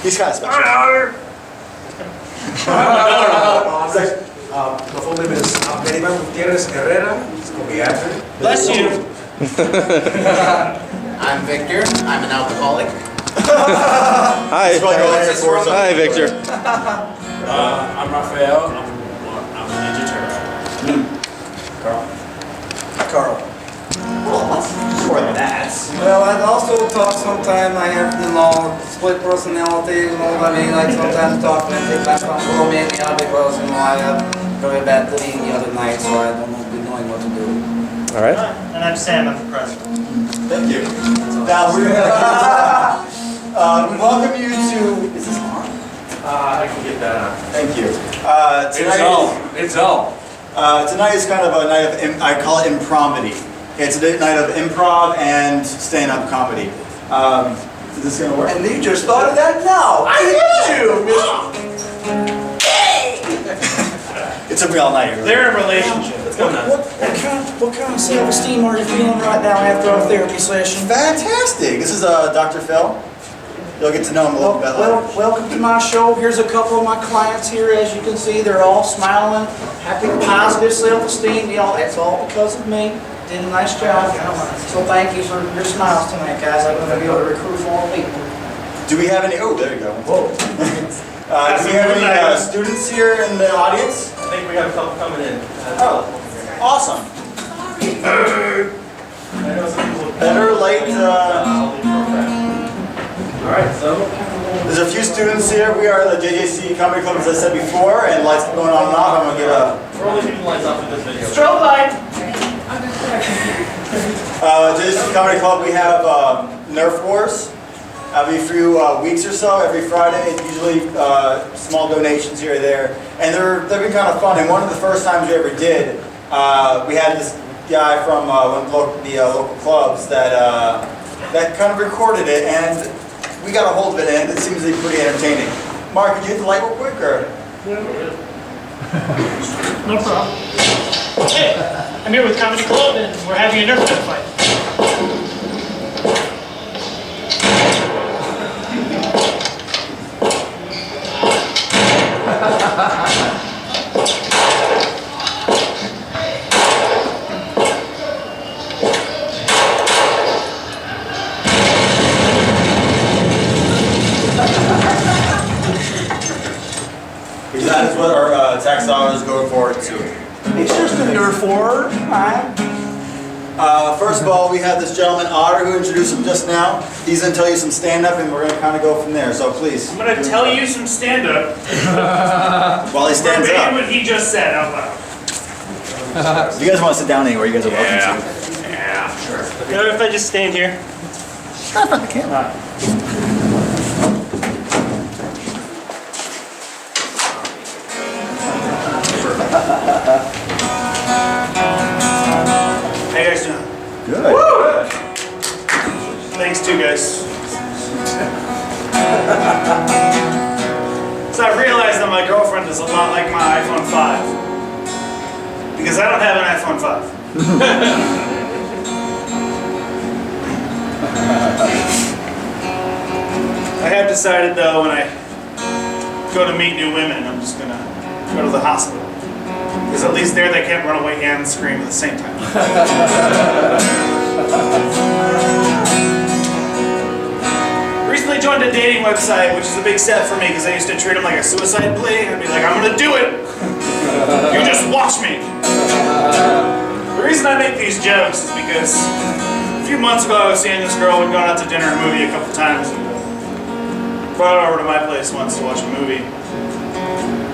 He's kind of special. My full name is Abdeliman Gutierrez Herrera. Bless you. I'm Victor. I'm an alcoholic. Hi. Hi, Victor. I'm Raphael. I'm a Ninja Turtle. Carl. Well, more than that. Well, I also talk sometimes. I have, split personality. I mean, like sometimes talk and take back on Romania because, I have very bad dream the other night, so I don't be knowing what to do. All right. And I'm Sam. I'm the president. Thank you. Now we're gonna welcome you to. Is this on? I can get that on. Thank you. It's all. Tonight is kind of a night of, I call it impromedy. It's a night of improv and stand-up comedy. Is this gonna work? And you just thought of that now. I did you. It took me all night. They're in a relationship. What's going on? What kind of self-esteem are you feeling right now after our therapy session? Fantastic. This is Dr. Phil. You'll get to know him a little bit later. Welcome to my show. Here's a couple of my clients here. As you can see, they're all smiling, happy, positive self-esteem. It's all because of me. Did a nice job. So thank you for your smiles tonight, guys. I'm going to be able to recruit more people. Do we have any? Oh, there you go. Whoa. Do we have any students here in the audience? I think we have a couple coming in. Oh, awesome. Better late. All right, so There's a few students here. We are the JJC Comedy Club, as I said before, and lights going on and off. I'm going to get we're only keeping the lights off in this video. Strobe light. JJC Comedy Club, we have Nerf Wars. Every few weeks or so, every Friday, usually small donations here or there. And they've been kind of fun. And one of the first times we ever did, we had this guy from one of the local clubs that kind of recorded it, and we got a hold of it, and it seems to be pretty entertaining. Mark, could you hit the light real quick, or? No problem. Hey, I'm here with Comedy Club and we're having a Nerf gun fight. That is what our tax dollars go for too. It's just a Nerf war. First of all, we have this gentleman, Otter, who introduced him just now. He's going to tell you some stand-up, and we're going to kind of go from there. So please. I'm going to tell you some stand-up. While he stands up. what he just said out loud. If you guys want to sit down anywhere, you guys are welcome to. Yeah, sure. You know, if I just stand here? Not on the camera. How you guys doing? Good. Woo! Thanks too, guys. So I realized that my girlfriend is a lot like my iPhone 5. Because I don't have an iPhone 5. I have decided though, when I go to meet new women, I'm just gonna go to the hospital. Because at least there they can't run away and scream at the same time. Recently joined a dating website, which is a big step for me because I used to treat them like a suicide plea. I'd be like, I'm gonna do it! You just watch me! The reason I make these jokes is because a few months ago I was seeing this girl. We'd gone out to dinner and a movie a couple times. Brought her over to my place once to watch a movie.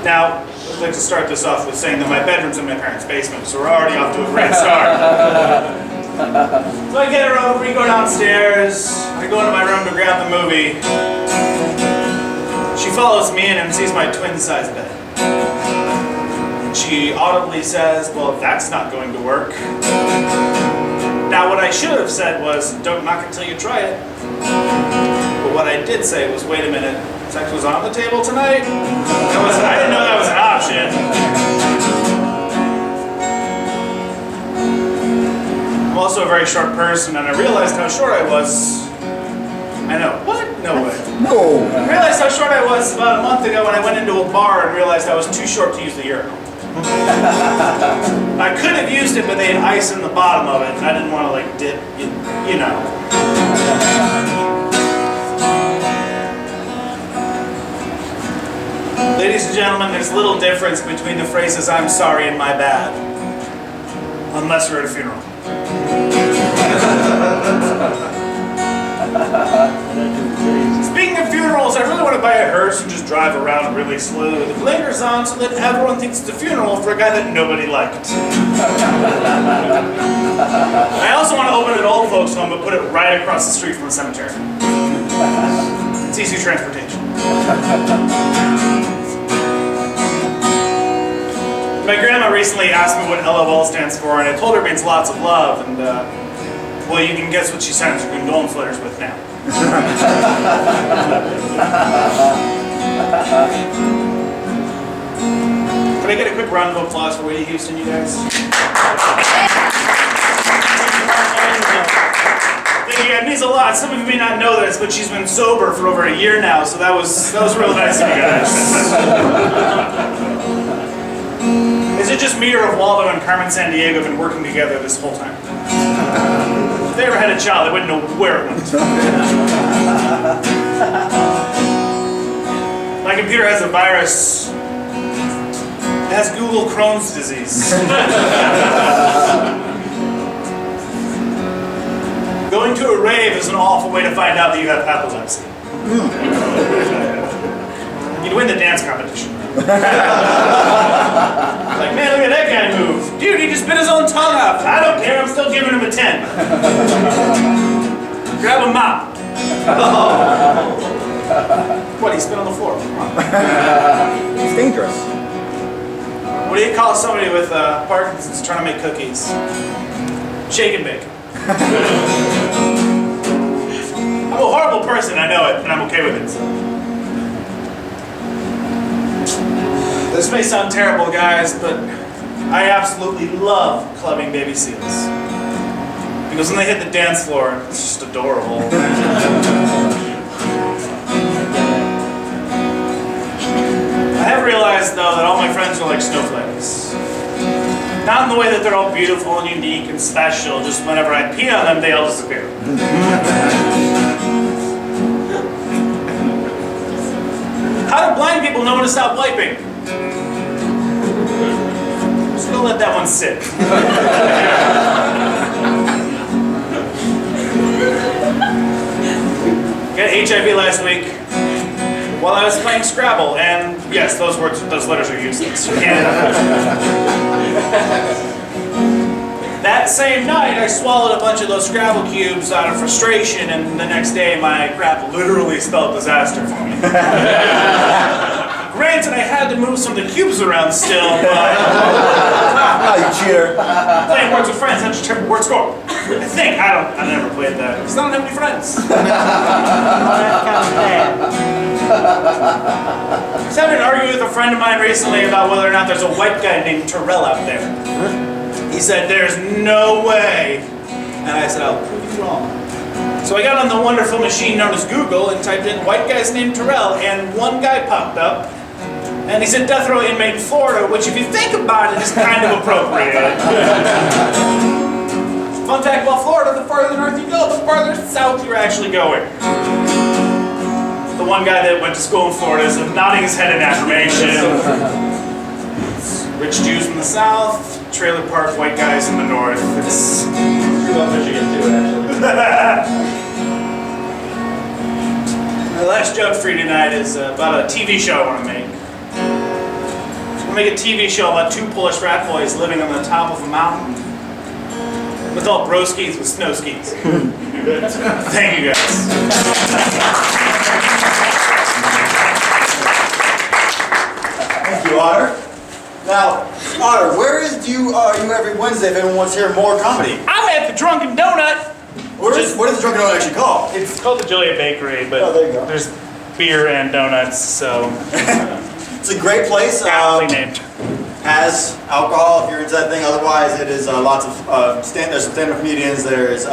Now, I'd like to start this off with saying that my bedroom's in my parents' basement, so we're already off to a great start. So I get her over, we go downstairs, I go into my room to grab the movie. She follows me in and sees my twin-size bed. And she audibly says, well, that's not going to work. Now, what I should have said was, don't knock it till you try it. But what I did say was, wait a minute, sex was on the table tonight? I didn't know that was an option. I'm also a very short person, and I realized how short I was I know. What? No way. No. I realized how short I was about a month ago when I went into a bar and realized I was too short to use the urinal. I could have used it, but they had ice in the bottom of it, and I didn't want to like dip, you know. Ladies and gentlemen, there's little difference between the phrases "I'm sorry" and "my bad," unless we're at a funeral. Speaking of funerals, I really want to buy a hearse and just drive around really slow with the blinkers on so that everyone thinks it's a funeral for a guy that nobody liked. I also want to open an old folks home but put it right across the street from the cemetery. It's easy transportation. My grandma recently asked me what LOL stands for, and I told her it means lots of love, and well, you can guess what she signs her condolence letters with now. Can I get a quick round of applause for Whitney Houston, you guys? Thank you, it means a lot. Some of you may not know this, but she's been sober for over a year now, so that was real nice of you guys. Is it just me, or have Waldo and Carmen Sandiego been working together this whole time? If they ever had a child, they wouldn't know where it went. My computer has a virus. It has Google Crohn's disease. Going to a rave is an awful way to find out that you have epilepsy. You'd win the dance competition. Like, man, look at that guy move. Dude, he just bit his own tongue off. I don't care, I'm still giving him a 10. Grab a mop. What, he spit on the floor? Come on. It's dangerous. What do you call somebody with Parkinson's trying to make cookies? Shake and bake. I'm a horrible person, I know it, and I'm okay with it. This may sound terrible, guys, but I absolutely love clubbing baby seals. Because when they hit the dance floor, it's just adorable. I have realized, though, that all my friends are like snowflakes. Not in the way that they're all beautiful and unique and special, just whenever I pee on them, they all disappear. How do blind people know when to stop wiping? Just gonna let that one sit. Got HIV last week while I was playing Scrabble, and yes, those letters are useless. That same night, I swallowed a bunch of those Scrabble cubes out of frustration, and the next day, my crap literally spelled disaster for me. Granted, I had to move some of the cubes around still, but... Oh, you cheater. Playing Words with Friends, that's your word score. I think. I never played that, because I don't have any friends. I was having an argument with a friend of mine recently about whether or not there's a white guy named Terrell out there. He said, "There's no way." And I said, "I'll prove you wrong." So I got on the wonderful machine known as Google and typed in white guys named Terrell, and one guy popped up. And he said death row inmate in Florida, which if you think about it is kind of appropriate. Fun fact about Florida, the farther north you go, the farther south you're actually going. The one guy that went to school in Florida is nodding his head in affirmation. Rich Jews in the south, trailer park white guys in the north. It's True about Michigan too, actually. My last joke for you tonight is about a TV show I want to make. I make a TV show about two Polish frat boys living on the top of a mountain with all broskies with snow skis. Thank you guys. Thank you, Otter. Now, Otter, where are you every Wednesday if anyone wants to hear more comedy? I'm at the Drunken Donut. What is the Drunken Donut actually called? It's called the Joliet Bakery, but Oh, there you go. there's beer and donuts, so It's a great place. aptly named. has alcohol if you're into that thing. Otherwise, it is lots of there's some stand-up comedians, there's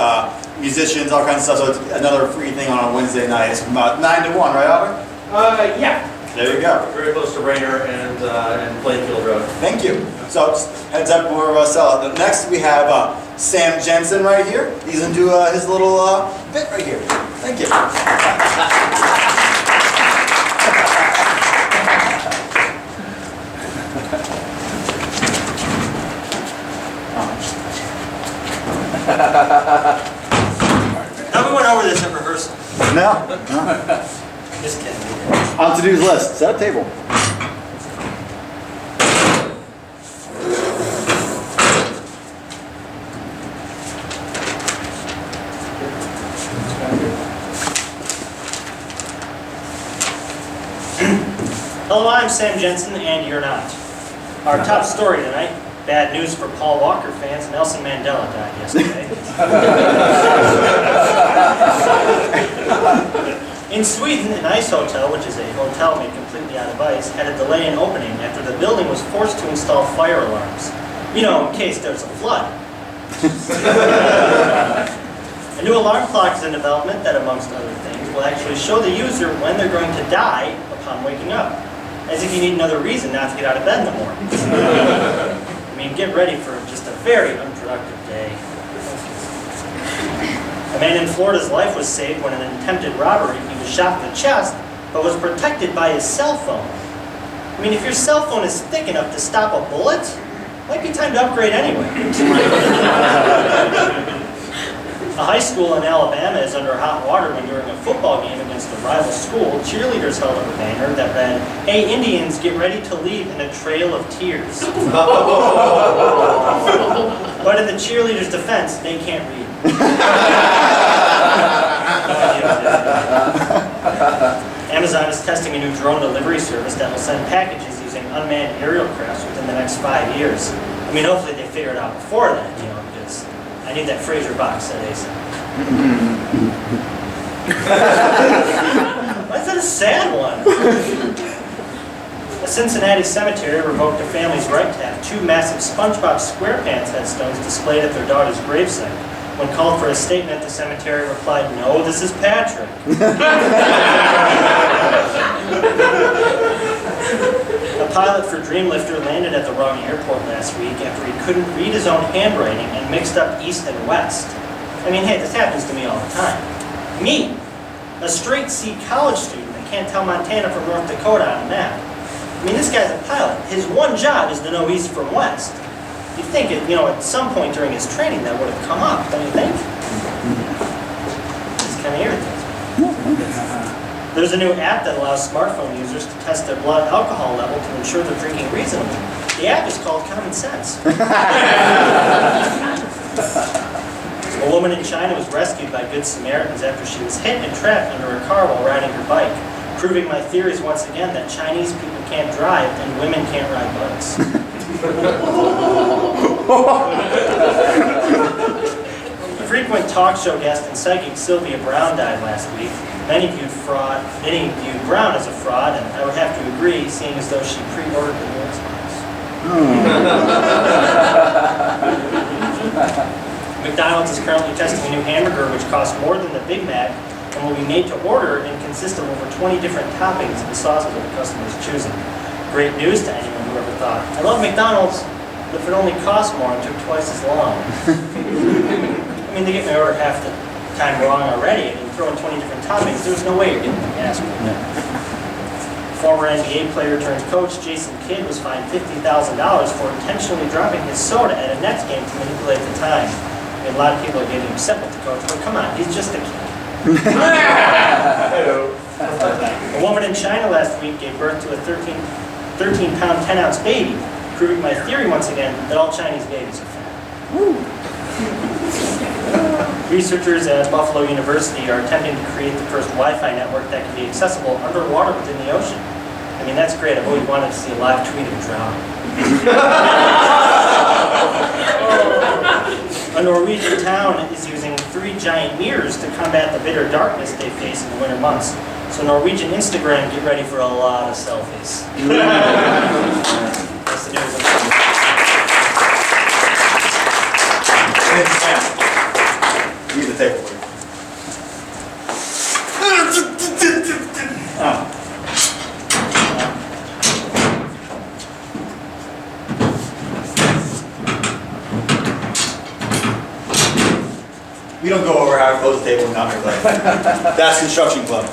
musicians, all kinds of stuff. So it's another free thing on a Wednesday night. It's from about 9 to 1, right, Albert? Yeah. There you go. Very close to Rainer and Plainfield Road. Thank you. So just heads up, more of us sell it. Next we have Sam Jensen right here. He's gonna do his little bit right here. Thank you. Now we went over this at rehearsal. No. Just kidding. On to-do's list. Set up table. Hello, I'm Sam Jensen, and you're not. Our top story tonight, bad news for Paul Walker fans, Nelson Mandela died yesterday. In Sweden, an ice hotel, which is a hotel made completely out of ice, had a delay in opening after the building was forced to install fire alarms. You know, in case there's a flood. A new alarm clock is in development that, amongst other things, will actually show the user when they're going to die upon waking up. As if you need another reason not to get out of bed in the morning. I mean, get ready for just a very unproductive day. A man in Florida's life was saved when in an attempted robbery he was shot in the chest, but was protected by his cell phone. I mean, if your cell phone is thick enough to stop a bullet, it might be time to upgrade anyway. A high school in Alabama is under hot water when during a football game against a rival school, cheerleaders held up a banner that read, "Hey Indians, get ready to leave in a trail of tears." But in the cheerleaders' defense, they can't read. Amazon is testing a new drone delivery service that will send packages using unmanned aerial crafts within the next 5 years. I mean, hopefully they figure it out before then, you know, because I need that Fraser box, said Asa. Why is that a sad one? A Cincinnati cemetery revoked a family's right to have 2 massive SpongeBob SquarePants headstones displayed at their daughter's gravesite. When called for a statement, the cemetery replied, "No, this is Patrick." A pilot for Dreamlifter landed at the wrong airport last week after he couldn't read his own handwriting and mixed up east and west. I mean, hey, this happens to me all the time. Me, a straight C college student that can't tell Montana from North Dakota on a map. I mean, this guy's a pilot. His one job is to know east from west. You'd think, at some point during his training that would have come up, don't you think? It's kind of irritating. There's a new app that allows smartphone users to test their blood alcohol level to ensure they're drinking reasonably. The app is called Common Sense. A woman in China was rescued by Good Samaritans after she was hit and trapped under a car while riding her bike, proving my theories once again that Chinese people can't drive and women can't ride bikes. Frequent talk show guest and psychic Sylvia Brown died last week. Many viewed Brown as a fraud, and I would have to agree, seeing as though she pre-ordered the new Xbox. McDonald's is currently testing a new hamburger which costs more than the Big Mac and will be made to order and consist of over 20 different toppings and sauces that the customer's choosing. Great news to anyone who ever thought, I love McDonald's, but if it only cost more and took twice as long. I mean, they get my order half the time wrong already, and you throw in 20 different toppings, there's no way you're getting the gas for that. Former NBA player turned coach Jason Kidd was fined $50,000 for intentionally dropping his soda at a Nets game to manipulate the time. I mean, a lot of people are getting upset with the coach, but come on, he's just a kid. A woman in China last week gave birth to a 13-pound, 10-ounce baby, proving my theory once again that all Chinese babies are fat. Researchers at Buffalo University are attempting to create the first Wi-Fi network that can be accessible underwater within the ocean. I mean, that's great. I've always wanted to see a live tweet of drowning. A Norwegian town is using 3 giant mirrors to combat the bitter darkness they face in the winter months. So Norwegian Instagram, get ready for a lot of selfies. the news. Use the table. Oh. We don't go over how to close the table in Comedy Club. That's Construction Club.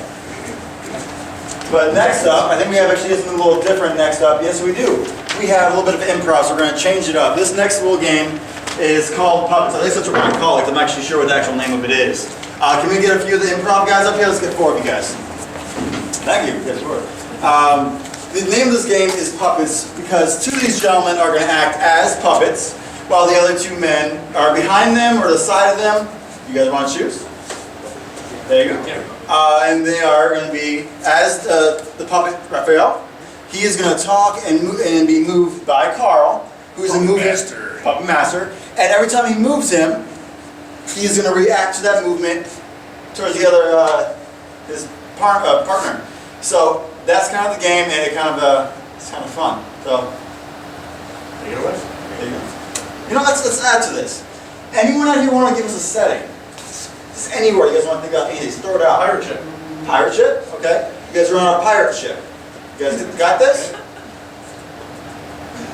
But next up, I think we have actually something a little different next up. Yes, we do. We have a little bit of improv, so we're going to change it up. This next little game is called Puppets. At least that's what we're going to call it. I'm actually sure what the actual name of it is. Can we get a few of the improv guys up here? Let's get 4 of you guys. Thank you. Yes, sure. The name of this game is Puppets because 2 of these gentlemen are going to act as puppets, while the other 2 men are behind them or the side of them. You guys want to choose? There you go. And they are going to be, as the puppet Raphael, he is going to talk and be moved by Carl, who's a puppet master. And every time he moves him, he's going to react to that movement towards the other, his partner. So that's kind of the game, and it's kind of fun. So, take it away. There you go. You know, let's add to this. Anyone out here want to give us a setting? Just anywhere you guys want to think of anything, just throw it out. Pirate ship. Pirate ship? Okay. You guys are on a pirate ship. You guys got this?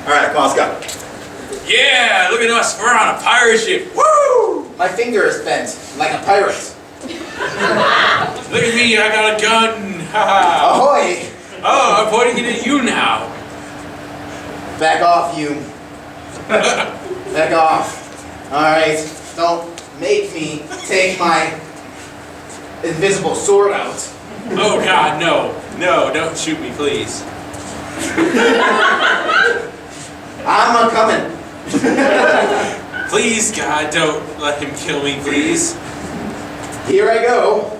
Alright, come on, let's go. Yeah, look at us. We're on a pirate ship. Woo! My finger is bent like a pirate. Look at me, I got a gun. Haha. Ahoy! Oh, I'm pointing it at you now. Back off, you. Back off. Alright, don't make me take my invisible sword out. Oh God, no. No, don't shoot me, please. I'm a-coming. Please, God, don't let him kill me, please. Here I go.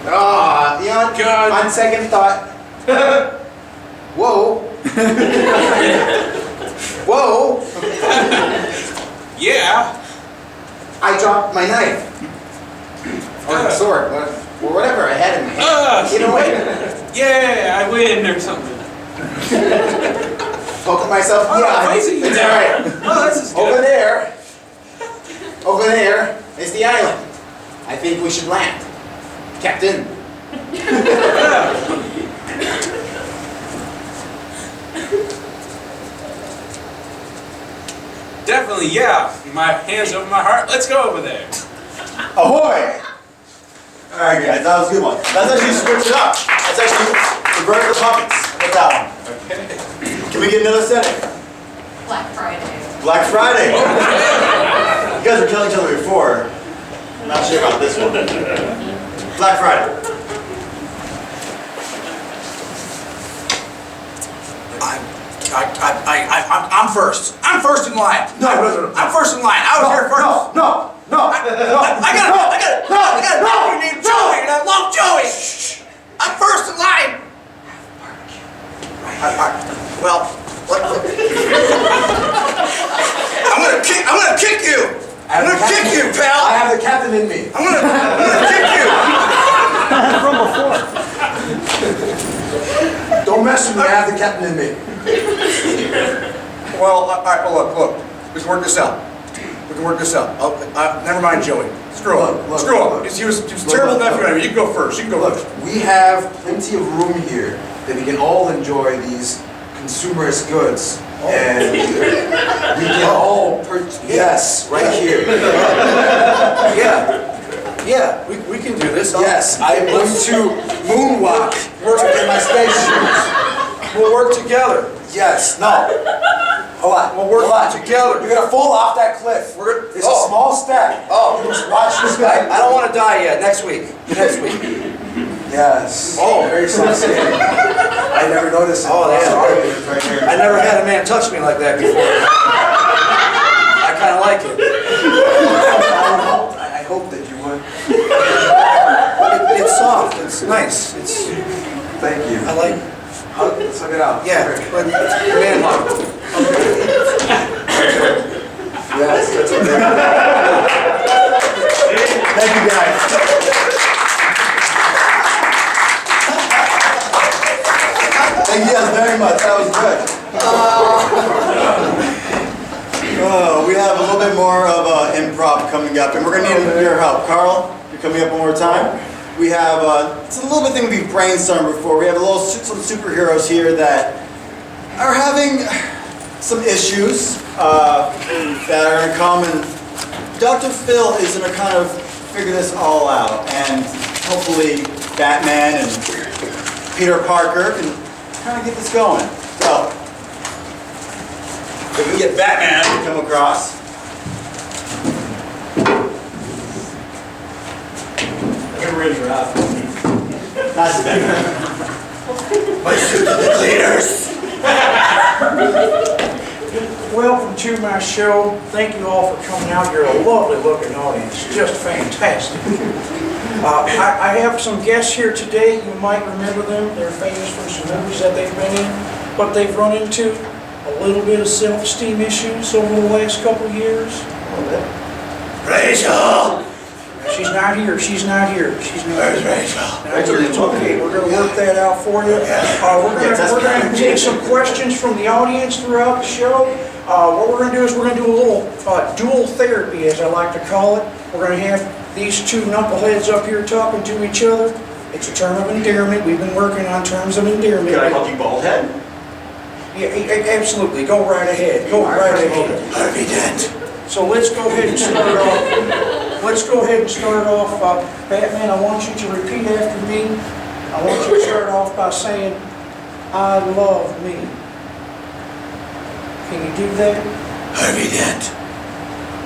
God. On second thought. Whoa. Whoa. Yeah. I dropped my knife. Or the sword. Or whatever I had in my hand. You know what? Yeah, I win or something. Poking myself in the eye. It's alright. Oh, this is good. Over there is the island. I think we should land. Captain. Definitely, yeah. My hands over my heart. Let's go over there. Ahoy! Alright guys, that was a good one. Let's actually switch it up. Let's actually reverse the puppets with that one. Okay. Can we get another setting? Black Friday. Black Friday! You guys were killing each other before. I'm not sure about this one. Black Friday. I'm first. I'm first in line. No. I'm first in line. I was here first. No. I got it. You need Joey, and I love Joey. I'm first in line. Well, I'm gonna kick you. I'm gonna kick you, pal. I have the captain in me. I'm gonna kick you. From before. Don't mess with me. I have the captain in me. Well, all right. Look. We can work this out. Never mind, Joey. Screw him. Screw him. He was terrible nephew. You can go first. Look, we have plenty of room here that we can all enjoy these consumerist goods. And we can all purchase. Yes, right here. Yeah, we can do this. Yes, I am going to moonwalk in my space shoes. We'll work together. Yes, no. Hold on. We'll work together. You're gonna fall off that cliff. It's a small step. You just watch this guy. I don't want to die yet. Next week. Yes. Oh. Very sensitive. I never noticed it. Oh, yeah. Right here. I never had a man touch me like that before. I kind of like it. I hope that you would. It's soft. It's nice. Thank you. I like. Hug it out. Yeah. Man hug. Yes, that's what Thank you guys. Yes, very much. That was good. We have a little bit more of improv coming up, and we're going to need your help. Carl, you're coming up one more time. We have it's a little bit thing we've brainstormed before. We have some superheroes here that are having some issues that are going to come, and Dr. Phil is going to kind of figure this all out, and hopefully Batman and Peter Parker can kind of get this going. So, if we can get Batman to come across. Get ready for that. That's Batman. My suit to the cleaners. Welcome to my show. Thank you all for coming out. You're a lovely looking audience. Just fantastic. I have some guests here today. You might remember them. They're famous for some movies that they've been in, but they've run into a little bit of self-esteem issues over the last couple of years. Rachel! She's not here. She's not here. She's not Where's here. Rachel? It's okay. We're going to work that out for you. We're going to take some questions from the audience throughout the show. What we're going to do is we're going to do a little dual therapy, as I like to call it. We're going to have these two knuckleheads up here talking to each other. It's a term of endearment. We've been working on terms of endearment. Can I call you Baldhead? Yeah, absolutely. Go right ahead. Go right ahead. Harvey Dent. So let's go ahead and start off. Batman, I want you to repeat after me. I want you to start off by saying, I love me. Can you do that? Harvey Dent.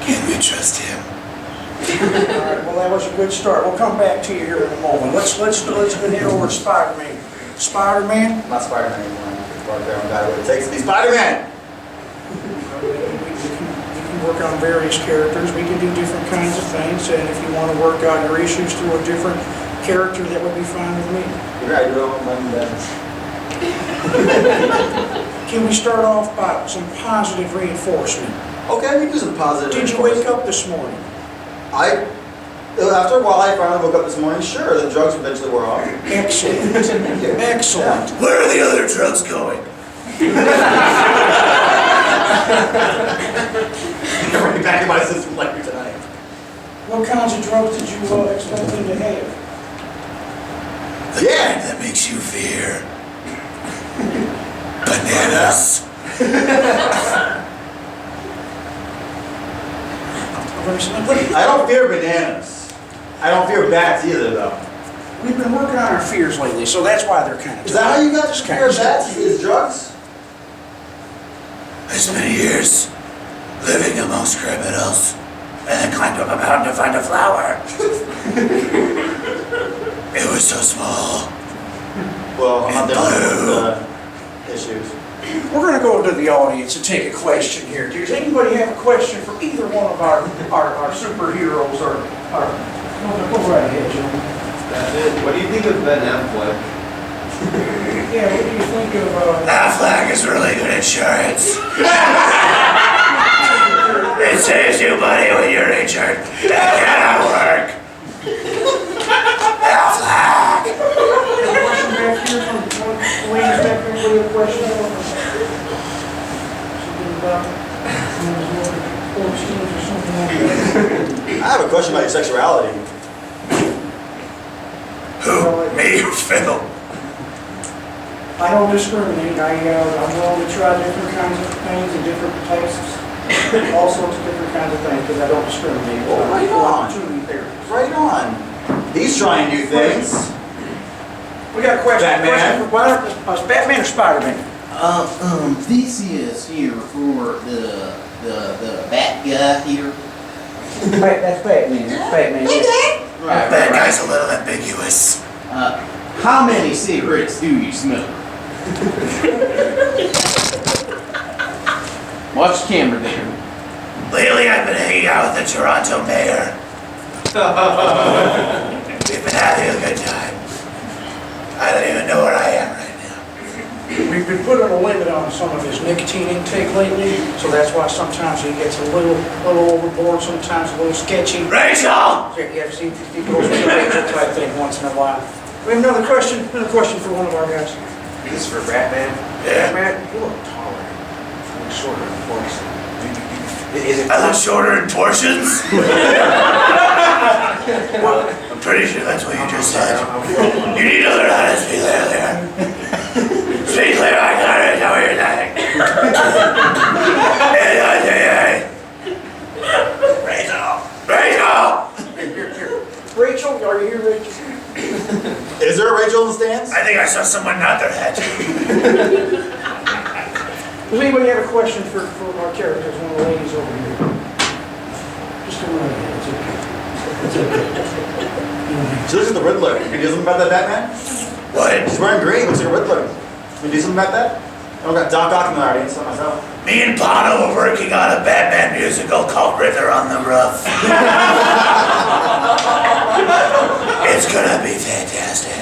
Can we trust him? All right, well, that was a good start. We'll come back to you here in a moment. Let's go head over to Spider-Man. Spider-Man? Not Spider-Man anymore. Right there, I'm what it takes to be Spider-Man. We can work on various characters. We can do different kinds of things. And if you want to work out your issues through a different character, that would be fine with me. You're right, you're all my best. Can we start off by some positive reinforcement? Okay, we can do some positive. Did you wake up this morning? After a while, I finally woke up this morning. Sure, the drugs eventually wore off. Excellent. Excellent. Where are the other drugs going? Right back in my system like me tonight. What kinds of drugs did you expect them to have? The kind that makes you fear. Bananas. I don't fear bananas. I don't fear bats either, though. We've been working on our fears lately, so that's why they're kind of. Is that how you got your fear of bats? Is drugs? I spent years living amongst criminals and then climbed up a mountain to find a flower. It was so small. Well, I'm not And the only one blue. with issues. We're going to go to the audience and take a question here. Does anybody have a question for either one of our superheroes? Go right ahead, gentlemen. What do you think of Ben Affleck? Yeah, what do you think of? Affleck is really good insurance. It saves you money when you're injured. That cannot work. Affleck. A question back here from ladies back here. Anybody have a question? Something about or something like that. I have a question about your sexuality. Who? Me or Phil? I don't discriminate. I'm willing to try different kinds of things and different types of all sorts of different kinds of things because I don't discriminate. Oh, right on. Opportunity there. Right on. He's trying new things. We got a question. Batman. Batman or Spider-Man? This is here for the bat guy here. That's Batman. That's Batman. That guy's a little ambiguous. How many cigarettes do you smoke? Watch the camera there. Lately I've been hanging out with the Toronto mayor. We've been having a good time. I don't even know where I am right now. We've been putting a limit on some of his nicotine intake lately, so that's why sometimes he gets a little overboard, sometimes a little sketchy. Rachel! Yeah, see, he goes with the Rachel type thing once in a while. We have another question for one of our guys. This is for Batman. Yeah. Batman, you look taller. You look shorter in proportion. Is it? I look shorter in portions? I'm pretty sure that's what you just said. You need to learn how to speak clear. Speak clear, I got it. Know what you're saying. Rachel, are you here, Rachel? Is there a Rachel in the stands? I think I saw someone nod their head. Does anybody have a question for our characters, one of the ladies over here? Just come right ahead, it's okay. So this is the Riddler. Can you do something about that Batman? What? He's wearing green, looks like a Riddler. Can you do something about that? I don't got Doc Ock in the audience, not myself. Me and Bono are working on a Batman musical called Riddler on the Roof. It's gonna be fantastic.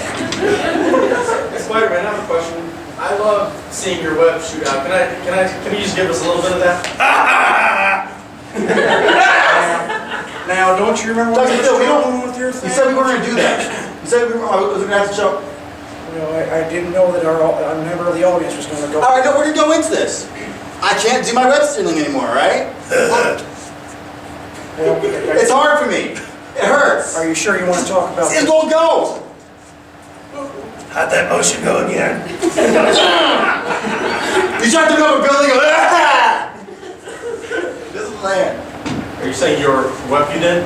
Spider-Man, I have a question. I love seeing your web shoot out. Can you just give us a little bit of that? Now, don't you remember Dr. Phil, we don't. with your thing? You said we weren't going to do that. You said I was going to have to show. Well, I didn't know that a member of the audience was going to go. All right, no, we're going to go into this. I can't do my web streaming anymore, right? It's hard for me. It hurts. Are you sure you want to talk about It's going to go. How'd that motion go again? You tried to build a building. Ah! This is land. Are you saying your web you did?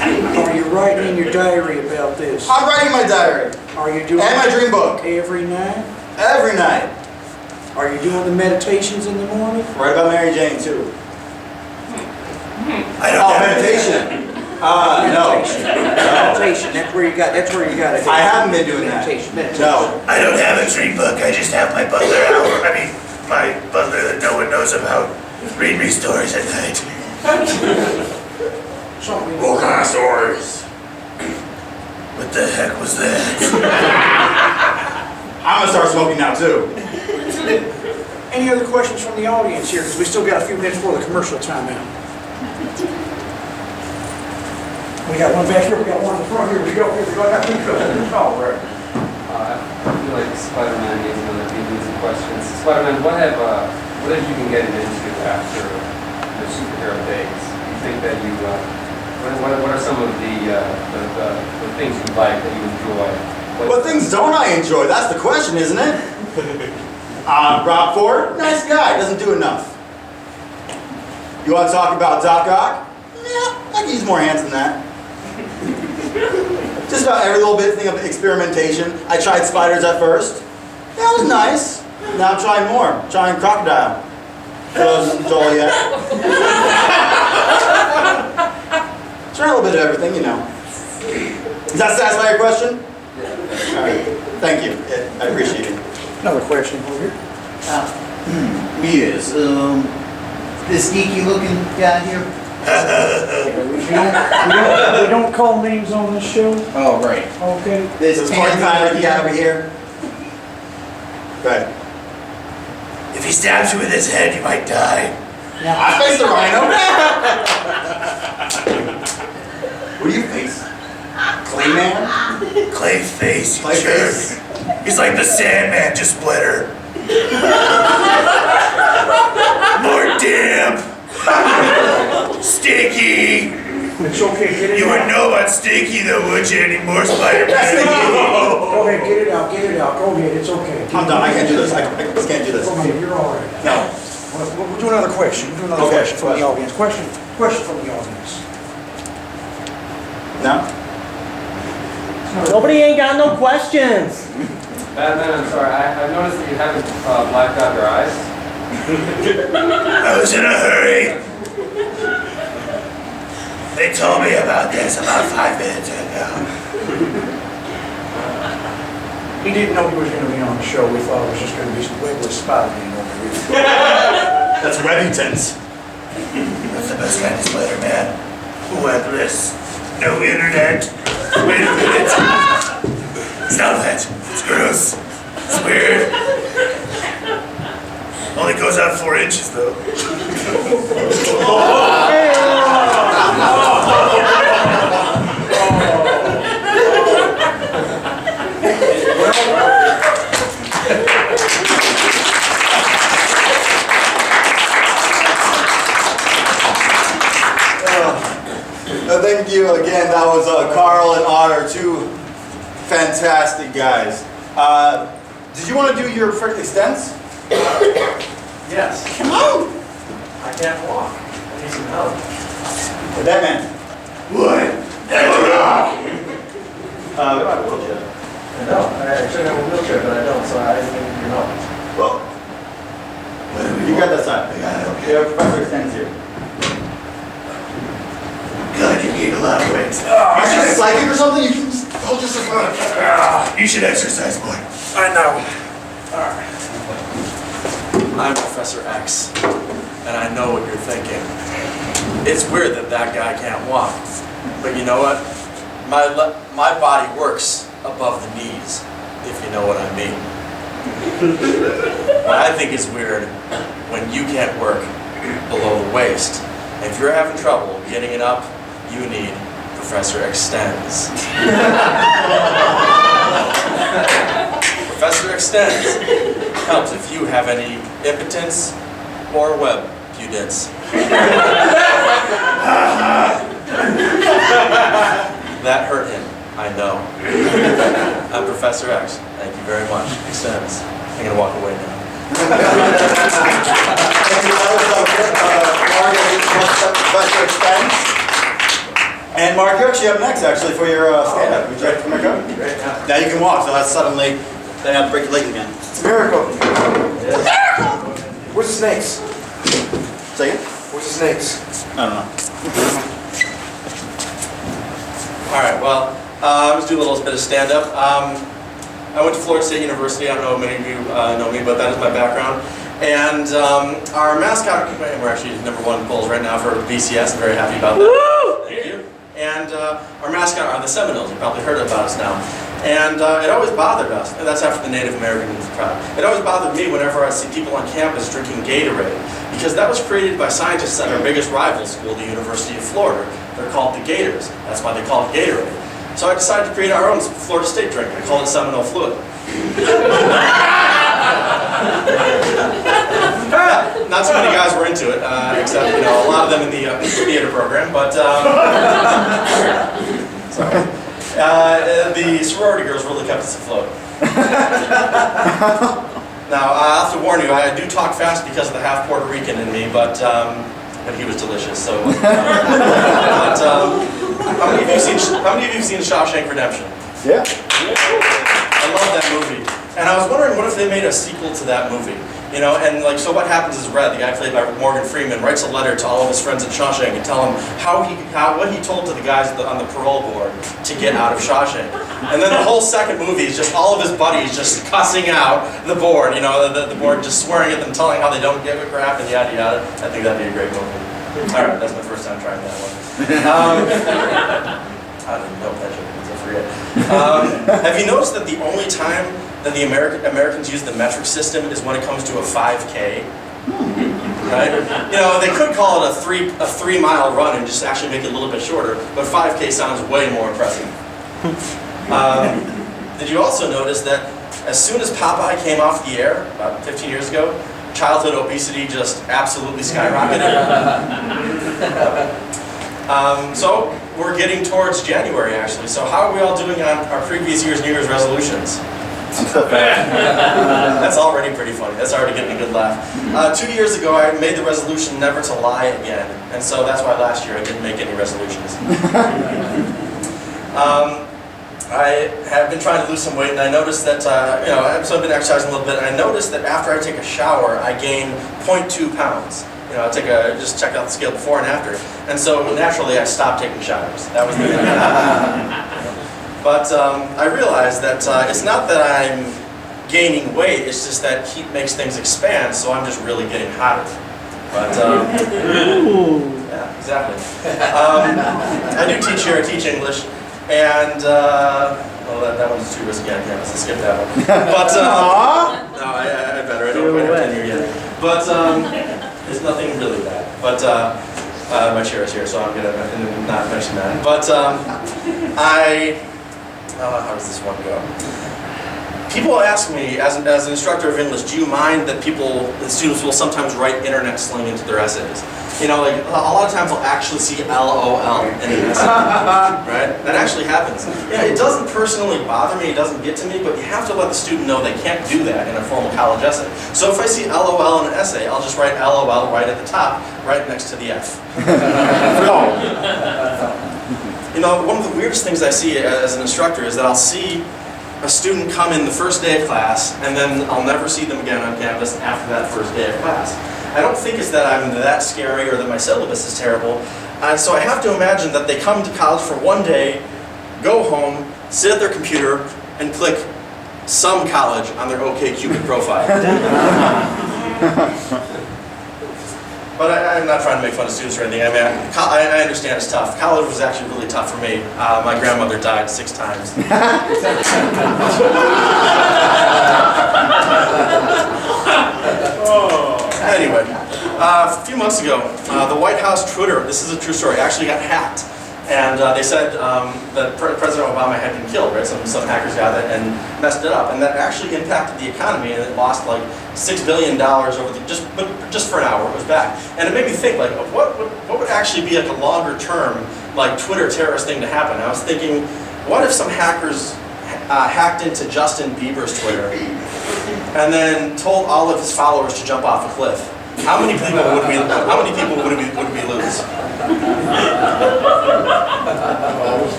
Are you writing in your diary about this? I'm writing my diary. Are you doing And my dream book. every night? Every night. Are you doing the meditations in the morning? Write about Mary Jane, too. I don't Oh, have meditation. No. Meditation. That's where you got it. I haven't been doing that. Meditation. No. I don't have a dream book. I just have my butler hour. I mean, my butler that no one knows about. Read me stories at night. Something. What kind of stories? What the heck was that? I'm going to start smoking now, too. Any other questions from the audience here? Because we still got a few minutes before the commercial timeout. We got one back here. We got one in the front here. We got two questions. Oh, right. I feel like Spider-Man needs another few easy questions. Spider-Man, what have you been getting into after your superhero days? You think that you, what are some of the things you like that you enjoy? What things don't I enjoy? That's the question, isn't it? Rob Ford, nice guy, doesn't do enough. You want to talk about Doc Ock? Yeah, I can use more hands than that. Just about every little bit thing of experimentation. I tried spiders at first. Yeah, it was nice. Now I'm trying more. I'm trying crocodile. For those who haven't told yet. Try a little bit of everything, you know. Does that satisfy your question? All right. Thank you. I appreciate it. Another question over here. Yes, this geeky looking guy here. We don't call names on this show. Oh, right. Okay. This This party kind of guy over here. Right. If he stabs you with his head, you might die. I face the rhino. What do you face? Clayman? Clayface, you Clayface. jerk. He's like the Sandman, just splitter. More damp. Sticky. It's okay. Get it You out. wouldn't know about Sticky though, would you, anymore, Spider-Man? Go ahead. Get it out. Get it out. Go ahead. It's okay. I'm done. I can't do this. I just can't do this. Go ahead. You're all right. No. We'll do another question. We'll do another Okay, question from the audience. Question from the audience. No? Nobody ain't got no questions. Batman, I'm sorry, I've noticed that you haven't blacked out your eyes. I was in a hurry. They told me about this about 5 minutes ago. He didn't know he was going to be on the show. We thought it was just going to be some regular Spider-Man over here. That's Webbington's. That's the best kind of Spider-Man. Webless. No internet. Wait a minute. Stop that. It's gross. It's weird. Only goes out 4 inches though. thank you again. That was Carl and Otter, two fantastic guys. Did you want to do your prickly stents? Yes. Come on. I can't walk. I need some help. That man. What? I have a wheelchair. I know. I should have a wheelchair, but I don't, so I didn't need your help. Well, you got that side. You have Professor Extends here. God, you gained a lot of weight. Are you psychic or something? You can just hold yourself on. You should exercise more. I know. Alright. I'm Professor X, and I know what you're thinking. It's weird that that guy can't walk. But you know what? My body works above the knees, if you know what I mean. What I think is weird, when you can't work below the waist. If you're having trouble getting it up, you need Professor Extends. Professor Extends helps if you have any impotence or web pudence. That hurt him, I know. I'm Professor X. Thank you very much. Extends. I'm going to walk away now. Professor Extends. And Mark, you're actually up next, actually, for your stand-up. Would you like to come back up? Great. Now you can walk, so that's suddenly, then you have to break your leg again. It's a miracle. Miracle! Where's the snakes? Say again? Where's the snakes? I don't know. All right, well, I'll just do a little bit of stand-up. I went to Florida State University. I don't know if many of you know me, but that is my background. And our mascot, and we're actually #1 polls right now for BCS. I'm very happy about that. Woo! Thank you. And our mascot are the Seminoles. You probably heard about us now. And it always bothered us, and that's after the Native American tribe. It always bothered me whenever I see people on campus drinking Gatorade, because that was created by scientists at our biggest rival school, the University of Florida. They're called the Gators. That's why they call it Gatorade. So I decided to create our own Florida State drink. I call it Seminole Fluid. Not so many guys were into it, except a lot of them in the theater program. But sorry, the sorority girls really kept us afloat. Now I have to warn you, I do talk fast because of the half Puerto Rican in me, but he was delicious. So, how many of you have seen Shawshank Redemption? Yeah. I love that movie. And I was wondering, what if they made a sequel to that movie? And so what happens is Red, the guy played by Morgan Freeman, writes a letter to all of his friends at Shawshank and tell them what he told to the guys on the parole board to get out of Shawshank. And then the whole second movie is just all of his buddies just cussing out the board, the board just swearing at them, telling how they don't give a crap and yada yada. I think that'd be a great movie. All right, that's my first time trying that one. I don't know if that joke means, I forget. Have you noticed that the only time that the Americans use the metric system is when it comes to a 5K? Right? They could call it a 3-mile run and just actually make it a little bit shorter, but 5K sounds way more impressive. Did you also notice that as soon as Popeye came off the air, about 15 years ago, childhood obesity just absolutely skyrocketed? So we're getting towards January, actually. So how are we all doing on our previous year's New Year's resolutions? That's already pretty funny. That's already getting a good laugh. 2 years ago, I made the resolution never to lie again, and so that's why last year I didn't make any resolutions. I have been trying to lose some weight, and I noticed that so I've been exercising a little bit, and I noticed that after I take a shower, I gain 0.2 pounds. Just check out the scale before and after, and so naturally I stopped taking showers. That was the But I realized that it's not that I'm gaining weight, it's just that heat makes things expand, so I'm just really getting hotter. But, yeah, exactly. I do teach here, I teach English, and, well, that one's too risky, I can't skip that one. But, no, I better, I don't quite have tenure yet. But, it's nothing really bad. But, my chair is here, so I'm gonna not mention that. But, how does this one go? People ask me, as an instructor of English, do you mind that the students will sometimes write internet slang into their essays? You know, like, a lot of times they'll actually see LOL in an essay, right? That actually happens. Yeah, it doesn't personally bother me, it doesn't get to me, but you have to let the student know they can't do that in a formal college essay. So if I see LOL in an essay, I'll just write LOL right at the top, right next to the F. You know, one of the weirdest things I see as an instructor is that I'll see a student come in the first day of class, and then I'll never see them again on campus after that first day of class. I don't think it's that I'm that scary or that my syllabus is terrible. So I have to imagine that they come to college for one day, go home, sit at their computer, and click some college on their OkCupid profile. But I'm not trying to make fun of students or anything. I mean, I understand it's tough. College was actually really tough for me. My grandmother died 6 times. Anyway, a few months ago, the White House Twitter, this is a true story, actually got hacked. And they said that President Obama had been killed, right? Some hackers got it and messed it up. And that actually impacted the economy, and it lost like $6 billion over just for an hour. It was back. And it made me think, like, what would actually be like a longer term, like, Twitter terrorist thing to happen? I was thinking, what if some hackers hacked into Justin Bieber's Twitter and then told all of his followers to jump off a cliff? How many people would we lose?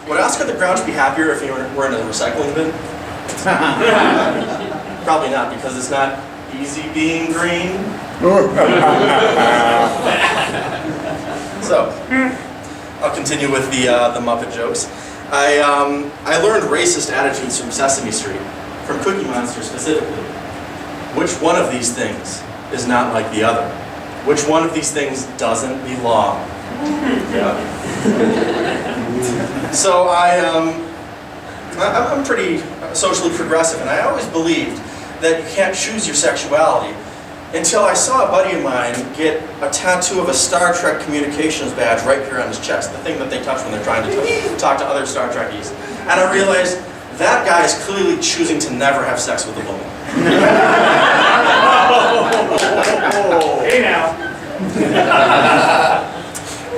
Would Oscar the Grouch be happier if he were in a recycling bin? Probably not, because it's not easy being green. So, I'll continue with the Muppet jokes. I learned racist attitudes from Sesame Street, from Cookie Monster specifically. Which one of these things is not like the other? Which one of these things doesn't belong? Yeah. So I'm pretty socially progressive, and I always believed that you can't choose your sexuality until I saw a buddy of mine get a tattoo of a Star Trek communications badge right here on his chest, the thing that they touch when they're trying to talk to other Star Trekkies. And I realized that guy is clearly choosing to never have sex with a woman. Hey now.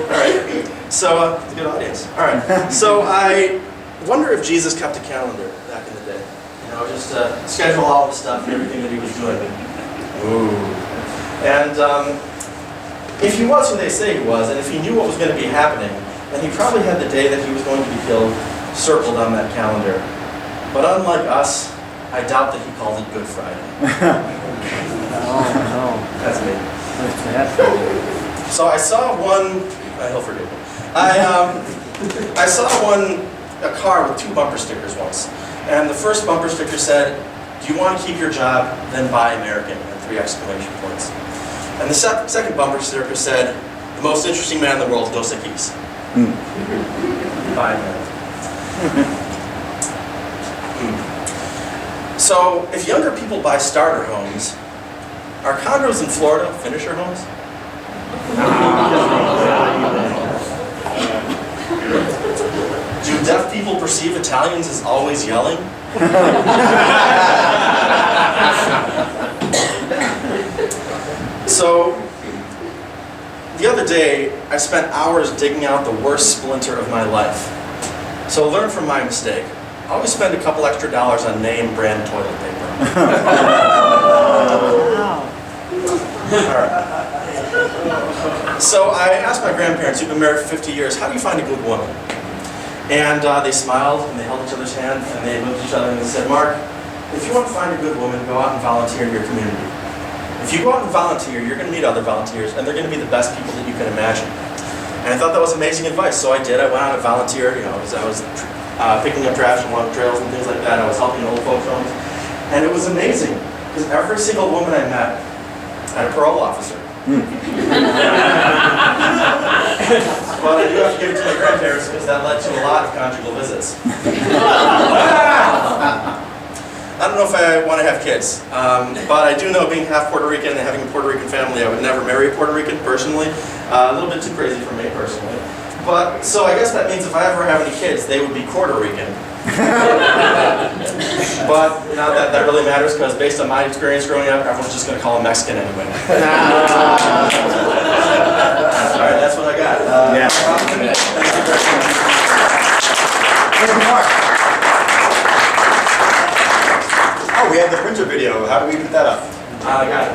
Alright, so, it's a good audience. Alright, so I wonder if Jesus kept a calendar back in the day. You know, just schedule all the stuff and everything that he was doing. Ooh. And if he was who they say he was, and if he knew what was going to be happening, then he probably had the day that he was going to be killed circled on that calendar. But unlike us, I doubt that he called it Good Friday. Oh, no. That's me. That's bad. So I saw one, he'll forgive me. I saw a car with 2 bumper stickers once. And the first bumper sticker said, "Do you want to keep your job? Then buy American," and 3 exclamation points. And the second bumper sticker said, "The most interesting man in the world, Dos Equis." Buy American. So, if younger people buy starter homes, are condos in Florida finisher homes? Do deaf people perceive Italians as always yelling? So, the other day, I spent hours digging out the worst splinter of my life. So learn from my mistake. Always spend a couple extra dollars on name brand toilet paper. Alright. So I asked my grandparents, who've been married for 50 years, how do you find a good woman? And they smiled, and they held each other's hand, and they looked at each other and they said, "Mark, if you want to find a good woman, go out and volunteer in your community. If you go out and volunteer, you're going to meet other volunteers, and they're going to be the best people that you can imagine." And I thought that was amazing advice, so I did. I went out and volunteered. You know, I was picking up trash along trails and things like that. I was helping old folks homes. And it was amazing, because every single woman I met had a parole officer. But I do have to give it to my grandparents, because that led to a lot of conjugal visits. I don't know if I want to have kids, but I do know, being half Puerto Rican and having a Puerto Rican family, I would never marry a Puerto Rican personally. A little bit too crazy for me personally. But, so I guess that means if I ever have any kids, they would be Puerto Rican. But not that that really matters, because based on my experience growing up, everyone's just going to call him Mexican anyway. All right, that's what I got. Yeah. Thank you very much. Thank you, Mark. Oh, we have the printer video. How do we put that up? I got it.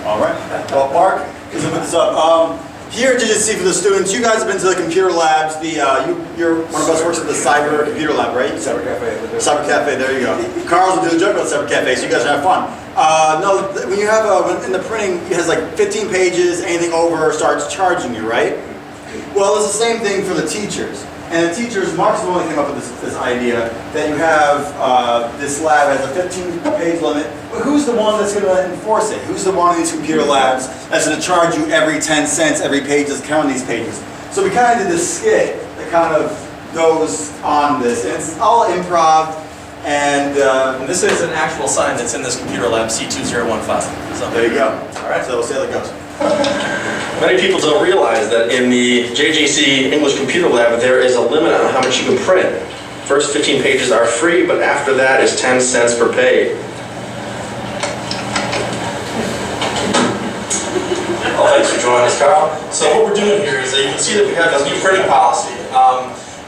All right. Well, Mark is going to put this up. Here at JJC for the students, you guys have been to the computer labs. You're one of us works at the cyber computer lab, right? Cyber Cafe. Cyber Cafe, there you go. Carl's will do a joke about Cyber Cafe, so you guys are have fun. No, when you have in the printing, it has like 15 pages, anything over starts charging you, right? Well, it's the same thing for the teachers. And the teachers, Mark's the one that came up with this idea that you have this lab has a 15-page limit. But who's the one that's going to enforce it? Who's the one in these computer labs that's going to charge you every 10 cents every page that's counting these pages? So we kind of did this skit that kind of goes on this. And it's all improv. And this is an actual sign that's in this computer lab, C2015. So there you go. All right, so we'll see how that goes. Many people don't realize that in the JJC English Computer Lab, there is a limit on how much you can print. First 15 pages are free, but after that is 10 cents per page. Well, thanks for joining us, Carl. So what we're doing here is that you can see that we have this new printing policy.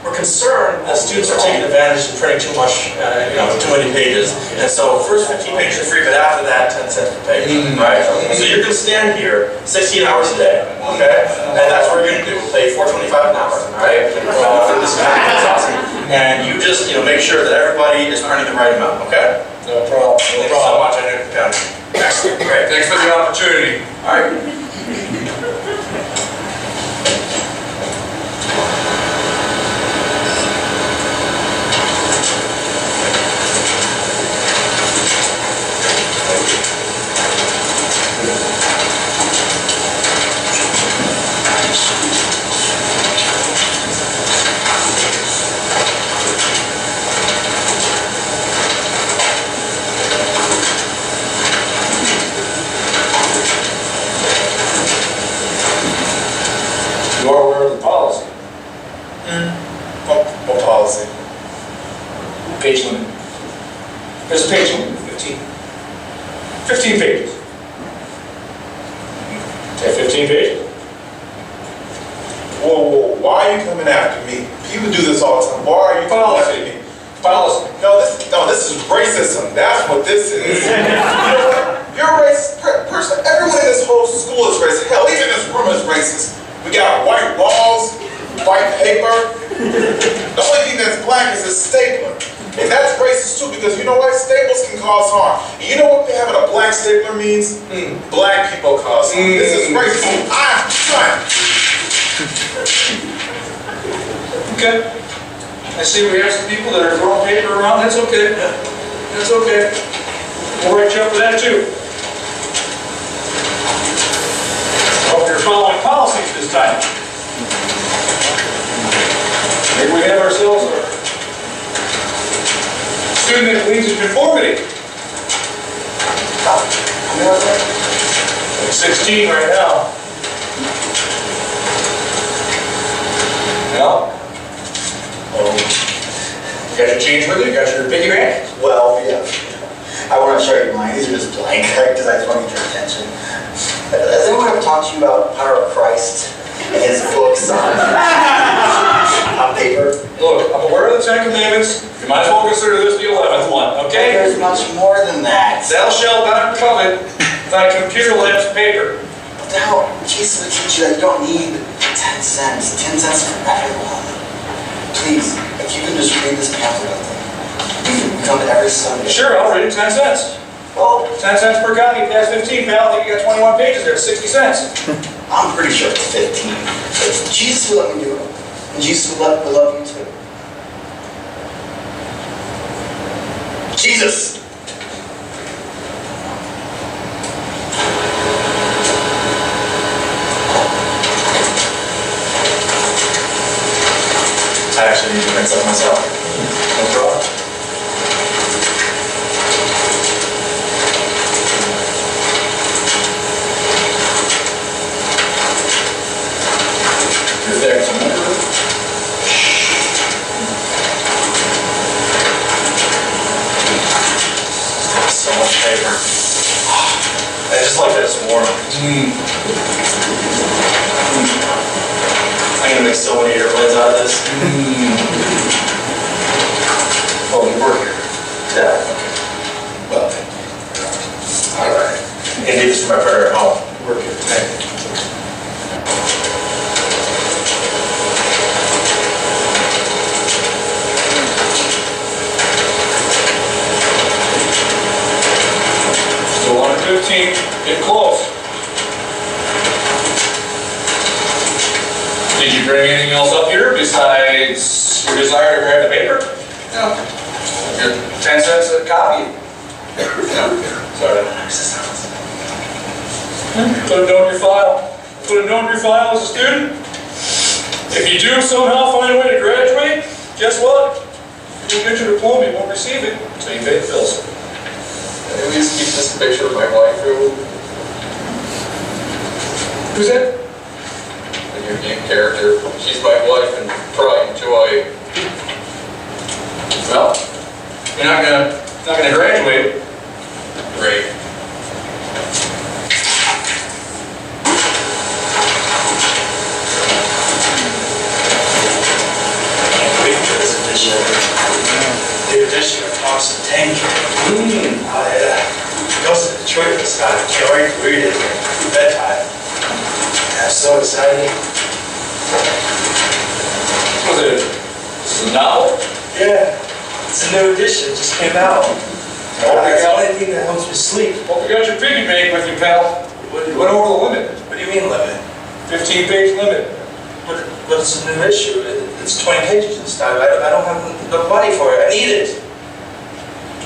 We're concerned that students are taking advantage of printing too much, too many pages. And so first 15 pages are free, but after that, 10 cents per page, right? So you're going to stand here 16 hours a day, okay? And that's what we're going to do. We'll pay $4.25 an hour, all right? This is awesome. And you just, make sure that everybody is printing the right amount, okay? No problem. Thank you so much. I know you can. Excellent. Great. Thanks for the opportunity. All right. You are aware of the policy. What policy? Page limit. There's a page limit, 15. 15 pages. Yeah, 15 pages. Whoa, why are you coming after me? People do this all the time. Why are you coming after me? Policy. No, this is racism. That's what this is. You know what? You're a racist person. Everyone in this whole school is racist. Hell, even this room is racist. We got white walls, white paper. The only thing that's black is a stapler. And that's racist too, because you know what? Staples can cause harm. And you know what having a black stapler means? Black people cause harm. This is racist. I'm trying. Okay. I see we have some people that are throwing paper around. That's okay. That's okay. We'll write you up for that too. Hope you're following policies this time. Maybe we have ourselves a student that leads in conformity. Like 16 right now. No? Oh. You got your change with you? You got your piggy bank? Well, yeah. I want to show you mine. These are just blank, because I just want to get your attention. Has anyone ever talked to you about the power of Christ and his books on paper? Look, I'm aware of the 10 Commandments. You might as well consider this the 11th one, okay? There's much more than that. Thou shalt not covet thy computer lab's paper. Now, Jesus would teach you that you don't need 10 cents. 10 cents for everyone. Please, if you can just read this pamphlet with me. You come every Sunday. Sure, I'll read it 10 cents. Well, 10 cents per copy, past 15, pal. I think you got 21 pages there, 60 cents. I'm pretty sure it's 15. But Jesus will let me do it. And Jesus will love you too. Jesus! I actually need to print some myself. No problem. Is there some more? paper. I just like that it's warm. I'm gonna make so many airplanes out of this. Oh, you work here? Yeah. Well, all right. I'm gonna need this for my printer at home. Work here. Thank you. Still on 15, get close. Did you bring anything else up here besides your desire to grab the paper? No. 10 cents a copy. Sorry. Put a note in your file. Put a note in your file as a student. If you do somehow find a way to graduate, guess what? You don't get your diploma, you won't receive it until you pay the bills. At least keep this picture of my wife, Drew. Who's that? And your game character. She's my wife and pride and joy. Well, you're not gonna graduate. Great. Can't wait for this edition. The edition of Thompson Tank. I goes to Detroit with Scott. Can't wait to read it. Bedtime. Yeah, so exciting. Was it? This is a novel? Yeah, it's a new edition. Just came out. It's the only thing that helps me sleep. Hope you got your piggy bank with you, pal. You went over the limit. What do you mean limit? 15-page limit. But it's a new issue. It's 20 pages this time. I don't have the money for it. I need it.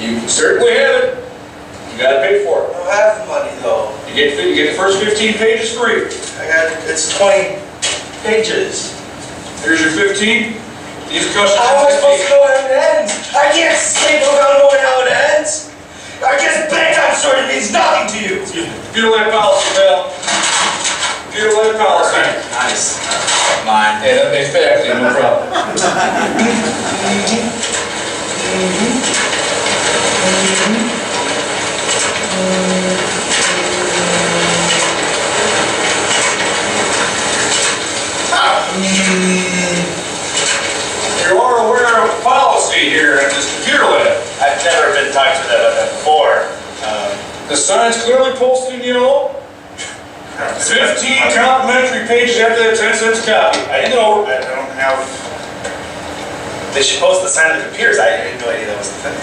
You certainly have it. You gotta pay for it. I don't have the money though. You get the first 15 pages free. It's 20 pages. Here's your 15. These customers. How am I supposed to know how it ends? I can't sleep without knowing how it ends. I guess bedtime story means nothing to you. Butyl policy, pal. Butyl policy. Nice. Mine. Yeah, that makes back to you, no problem. You are aware of policy here at this computer lab. I've never been talked to that before. The sign's clearly posted in yellow. 15 complimentary pages after that 10 cents a copy. I didn't know. I don't have. They should post the sign on the computers. I had no idea that was the thing.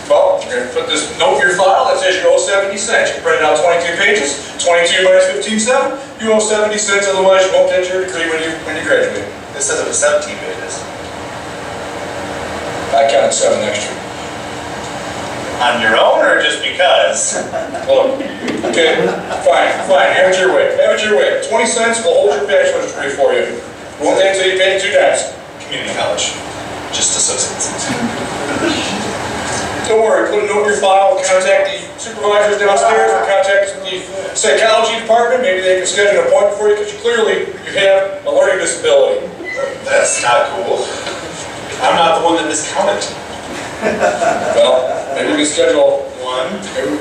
Well, you're gonna put this note in your file that says you owe 70 cents. You printed out 22 pages, 22 minus 15.7, you owe 70 cents, otherwise you won't get your degree when you graduate. This says it was 17 pages. I counted 7 extra. On your own or just because? Look, okay, fine, have it your way, 20 cents will hold your bachelor's degree for you. Won't take until you pay it 2 times. Community college. Just associates. Don't worry, put a note in your file, contact the supervisors downstairs, or contact the psychology department, maybe they can schedule an appointment for you, because you have a learning disability. That's not cool. I'm not the one that miscounted. Well, maybe we can schedule 1, 2,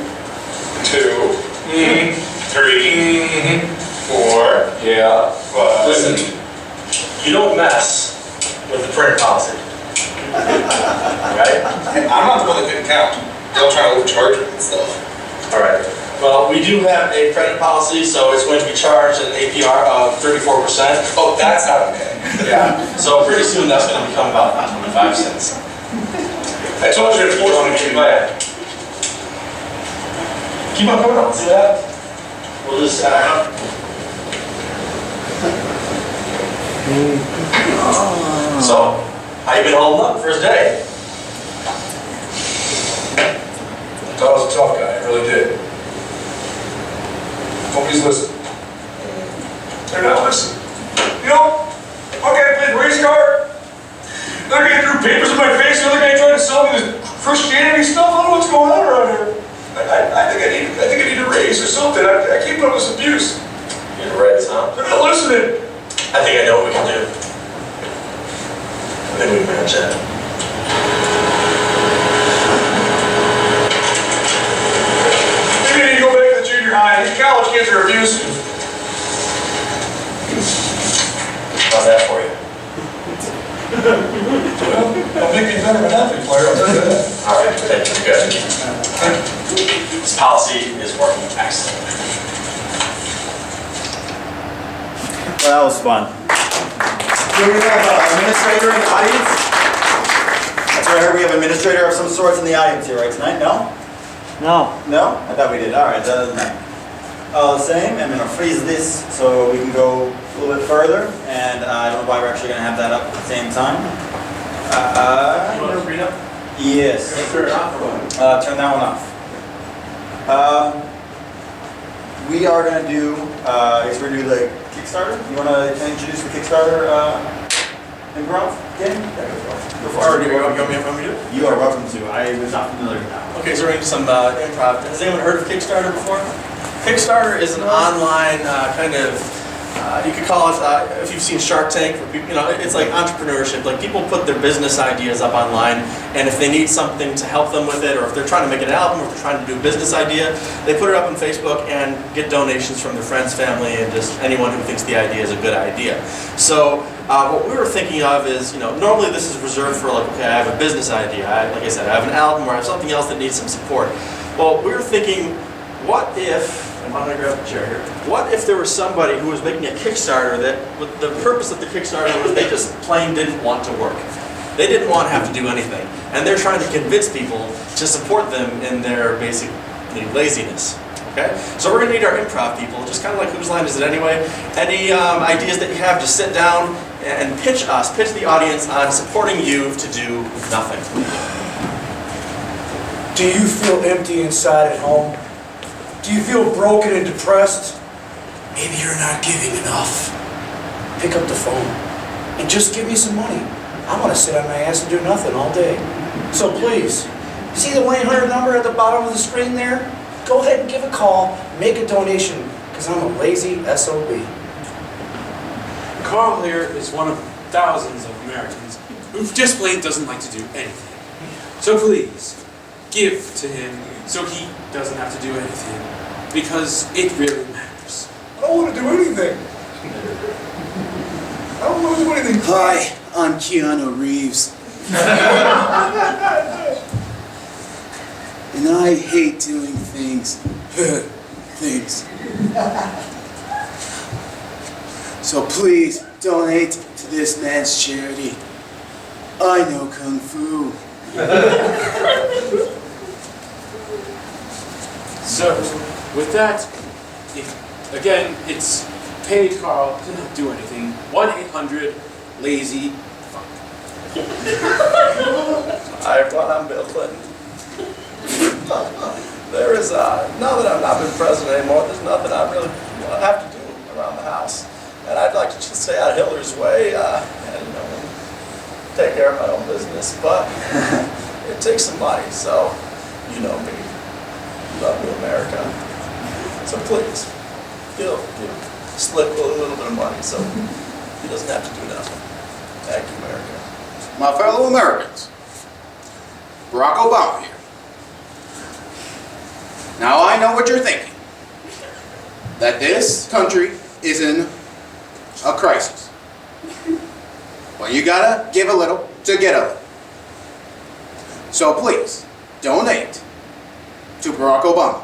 3, 4. Yeah. 5. Listen, You don't mess with the printer policy. Right? I'm not the one that couldn't count. They'll try to overcharge me and stuff. Alright. Well, we do have a credit policy, so it's going to be charged an APR of 34%. Oh, that's not okay. Yeah. So pretty soon that's going to become about 25 cents. I told you to force me to buy it. Keep on coming up. See that? We'll just So, how you been holding up first day? I thought I was a tough guy, I really did. Nobody's listening. They're not listening. You know, one guy played race car, another guy threw papers in my face, another guy tried to sell me this Christianity stuff. I don't know what's going on around here. I think I need a raise or something. I keep up this abuse. You need a raise, huh? They're not listening. I think I know what we can do. I think we can manage that. All right, thank you, good. This policy is working excellent. Well, that was fun. Do we have an administrator in the audience? That's right, I heard we have an administrator of some sorts in the audience here, right, tonight? No? No. No? I thought we did. All right, other than that. All the same, I'm gonna freeze this so we can go a little bit further, and I don't know why we're actually gonna have that up at the same time. You want to read up? Yes. Turn it off or what? Turn that one off. We are gonna do, I guess we're gonna do the Kickstarter. You wanna introduce the Kickstarter improv game? Go for it. You want me to do it? You are welcome to. I was not familiar with that. Okay, so we're going to do some improv. Has anyone heard of Kickstarter before? Kickstarter is an online kind of, you could call it, if you've seen Shark Tank, it's like entrepreneurship. Like people put their business ideas up online, and if they need something to help them with it, or if they're trying to make an album, or if they're trying to do a business idea, they put it up on Facebook and get donations from their friends, family, and just anyone who thinks the idea is a good idea. So what we were thinking of is, normally this is reserved for like, okay, I have a business idea. Like I said, I have an album, or I have something else that needs some support. Well, we were thinking, what if, I'm gonna grab a chair here. What if there was somebody who was making a Kickstarter that, with the purpose of the Kickstarter was they just plain didn't want to work. They didn't want to have to do anything. And they're trying to convince people to support them in their basic laziness. Okay? So we're gonna need our improv people, just kind of like whose line is it anyway? Any ideas that you have, just sit down and pitch the audience on supporting you to do nothing. Do you feel empty inside at home? Do you feel broken and depressed? Maybe you're not giving enough. Pick up the phone and just give me some money. I want to sit on my ass and do nothing all day. So please, you see the 1-800 number at the bottom of the screen there? Go ahead and give a call, make a donation, because I'm a lazy SOB. Carl here is one of thousands of Americans who just plain doesn't like to do anything. So please, give to him so he doesn't have to do anything, because it really matters. I don't want to do anything. I don't want to do anything. Hi, I'm Keanu Reeves. And I hate doing things. So please donate to this man's charity. I know Kung Fu. So, with that, again, it's paid Carl to not do anything. 1-800-LAZY. Hi everyone, I'm Bill Clinton. There is, now that I've not been president anymore, there's nothing I really have to do around the house. And I'd like to just stay out of Hitler's way and take care of my own business. But it takes some money, so you know me. Love you, America. So please, give Slick a little bit of money so he doesn't have to do nothing. Thank you, America. My fellow Americans, Barack Obama here. Now I know what you're thinking, that this country is in a crisis. Well, you gotta give a little to get a little. So please, donate to Barack Obama.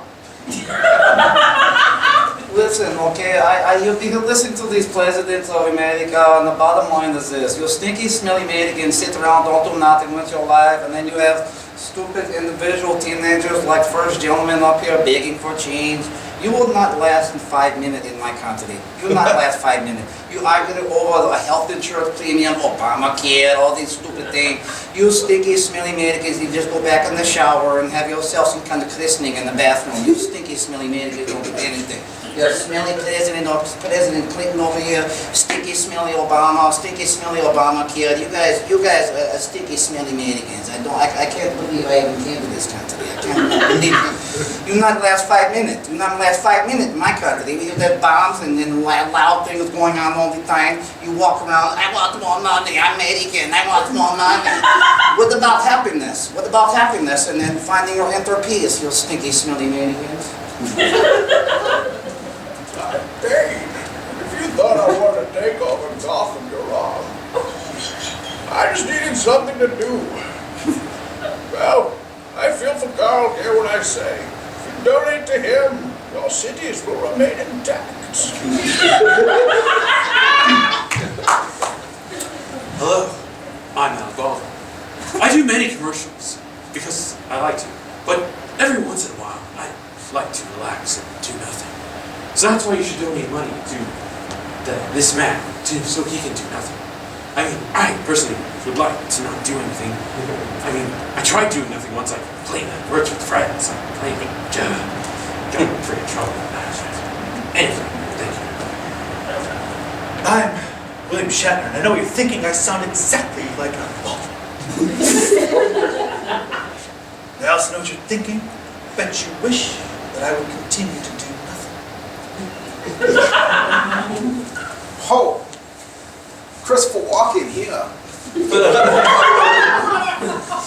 Listen, okay, you listen to these presidents of America, and the bottom line is this. You stinky, smelly Americans sit around, don't do nothing with your life, and then you have stupid individual teenagers like First Gentleman up here begging for change. You will not last in 5 minutes in my country. You will not last 5 minutes. You argue over a health insurance premium, Obamacare, all these stupid things. You stinky, smelly Americans, you just go back in the shower and have yourself some kind of christening in the bathroom. You stinky, smelly Americans don't do anything. You're smelly President Clinton over here, stinky, smelly Obama, stinky, smelly Obamacare. You guys are stinky, smelly Americans. I can't believe I even came to this country. I can't believe it. You not last 5 minutes. You not last 5 minutes in my country. You have bombs and then loud things going on all the time. You walk around, I want more money, I'm American, I want more money. What about happiness? What about happiness and then finding your inner peace, you stinky, smelly Americans? Dave, if you thought I wanted to take over Gotham, you're wrong. I just needed something to do. I say. If you donate to him, your cities will remain intact. Hello, I'm Al Gold. I do many commercials because I like to, but every once in a while I like to relax and do nothing. So that's why you should donate money to this man so he can do nothing. I mean, I personally would like to not do anything. I mean, I tried doing nothing once. I played words with friends. I played got in pretty trouble. Anyway, thank you. I'm William Shatner, and I know what you're thinking. I sound exactly like a ball. I also know what you're thinking. Bet you wish that I would continue to do nothing. Ho! Christopher Walken here. And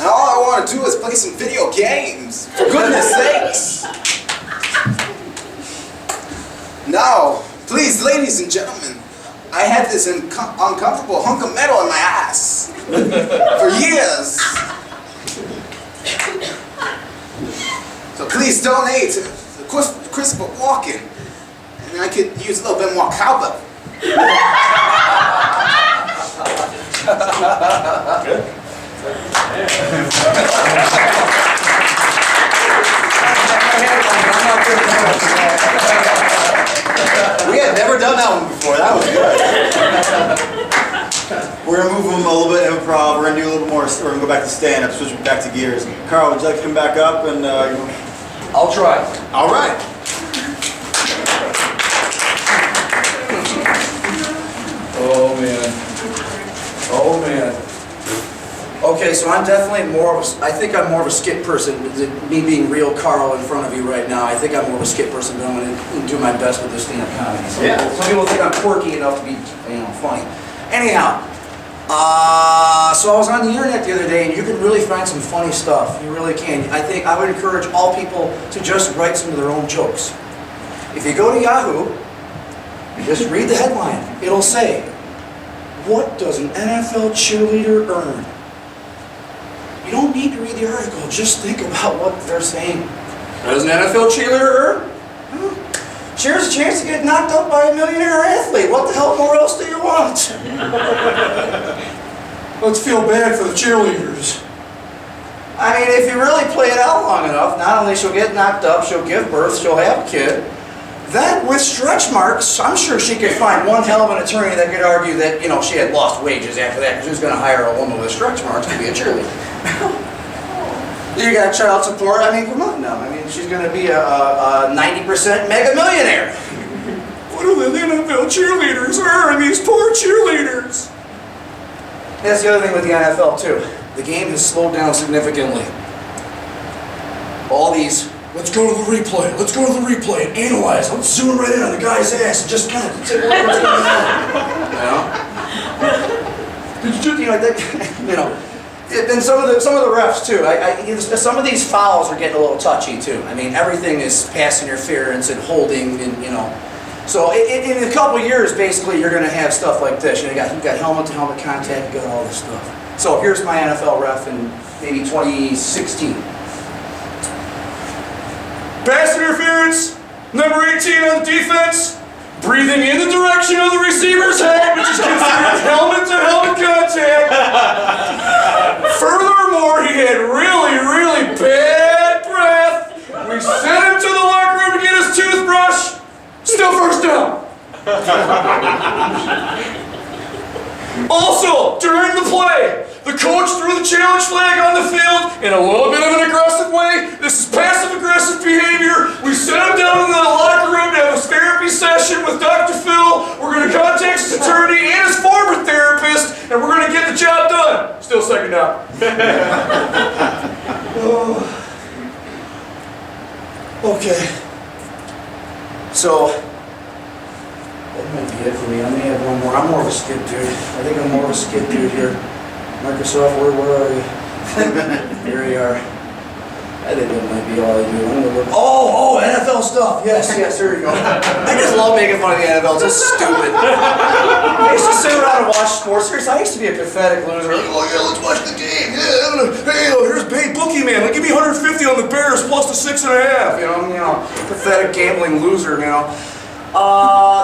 all I want to do is play some video games. For goodness sakes. Now, please, ladies and gentlemen, I had this uncomfortable hunk of metal in my ass for years. So please donate to Christopher Walken, and I could use a little bit more cowbell. Good. We had never done that one before. That was good. We're gonna move them a little bit improv. We're gonna do a little more. We're gonna go back to stand-up, switch back to gears. Carl, would you like to come back up and? I'll try. All right. Oh man. Oh man. Okay, so I'm definitely more of a, I think I'm more of a skit person. Me being real Carl in front of you right now, I think I'm more of a skit person, but I'm going to do my best with this stand-up comedy. So some people think I'm quirky enough to be, funny. Anyhow, so I was on the internet the other day, and you can really find some funny stuff. You really can. I think I would encourage all people to just write some of their own jokes. If you go to Yahoo, you just read the headline. It'll say, "What does an NFL cheerleader earn?" You don't need to read the article, just think about what they're saying. Does an NFL cheerleader earn? Shares a chance to get knocked up by a millionaire athlete. What the hell more else do you want? Let's feel bad for the cheerleaders. I mean, if you really play it out long enough, not only she'll get knocked up, she'll give birth, she'll have a kid. Then, with stretch marks, I'm sure she could find one hell of an attorney that could argue that, she had lost wages after that, because who's going to hire a woman with stretch marks to be a cheerleader? You got child support, I mean, come on now. I mean, she's going to be a 90% mega millionaire. What do the NFL cheerleaders earn, these poor cheerleaders? That's the other thing with the NFL, too. The game has slowed down significantly. All these, let's go to the replay, and analyze, let's zoom right in on the guy's ass and just kind of take a look at what's going on. And some of the refs too. Some of these fouls are getting a little touchy too. I mean, everything is pass interference and holding, and So in a couple of years, basically, you're going to have stuff like this. You got helmet-to-helmet contact. You got all this stuff. So here's my NFL ref in maybe 2016. Pass interference, number 18 on the defense, breathing in the direction of the receiver's head, which is considered helmet-to-helmet contact. Furthermore, he had really, really bad breath. We sent him to the locker room to get his toothbrush. Still first down. Also, during the play, the coach threw the challenge flag on the field in a little bit of an aggressive way. This is passive-aggressive behavior. We sent him down to the locker room to have a therapy session with Dr. Phil. We're going to contact his attorney and his former therapist, and we're going to get the job done. Still second down. Okay. So, that might be it for me. I may have one more. I'm more of a skit dude. I think I'm more of a skit dude here. Microsoft Word, where are you? Here we are. I think that might be all I do. I'm gonna look. Oh, NFL stuff. Yes, there you go. I just love making fun of the NFL. It's just stupid. I used to sit around and watch sports. Seriously, I used to be a pathetic loser. Oh yeah, let's watch the game. Yeah, hey, here's Bookie Man. Give me 150 on the Bears plus the 6.5. You know, pathetic gambling loser. You know,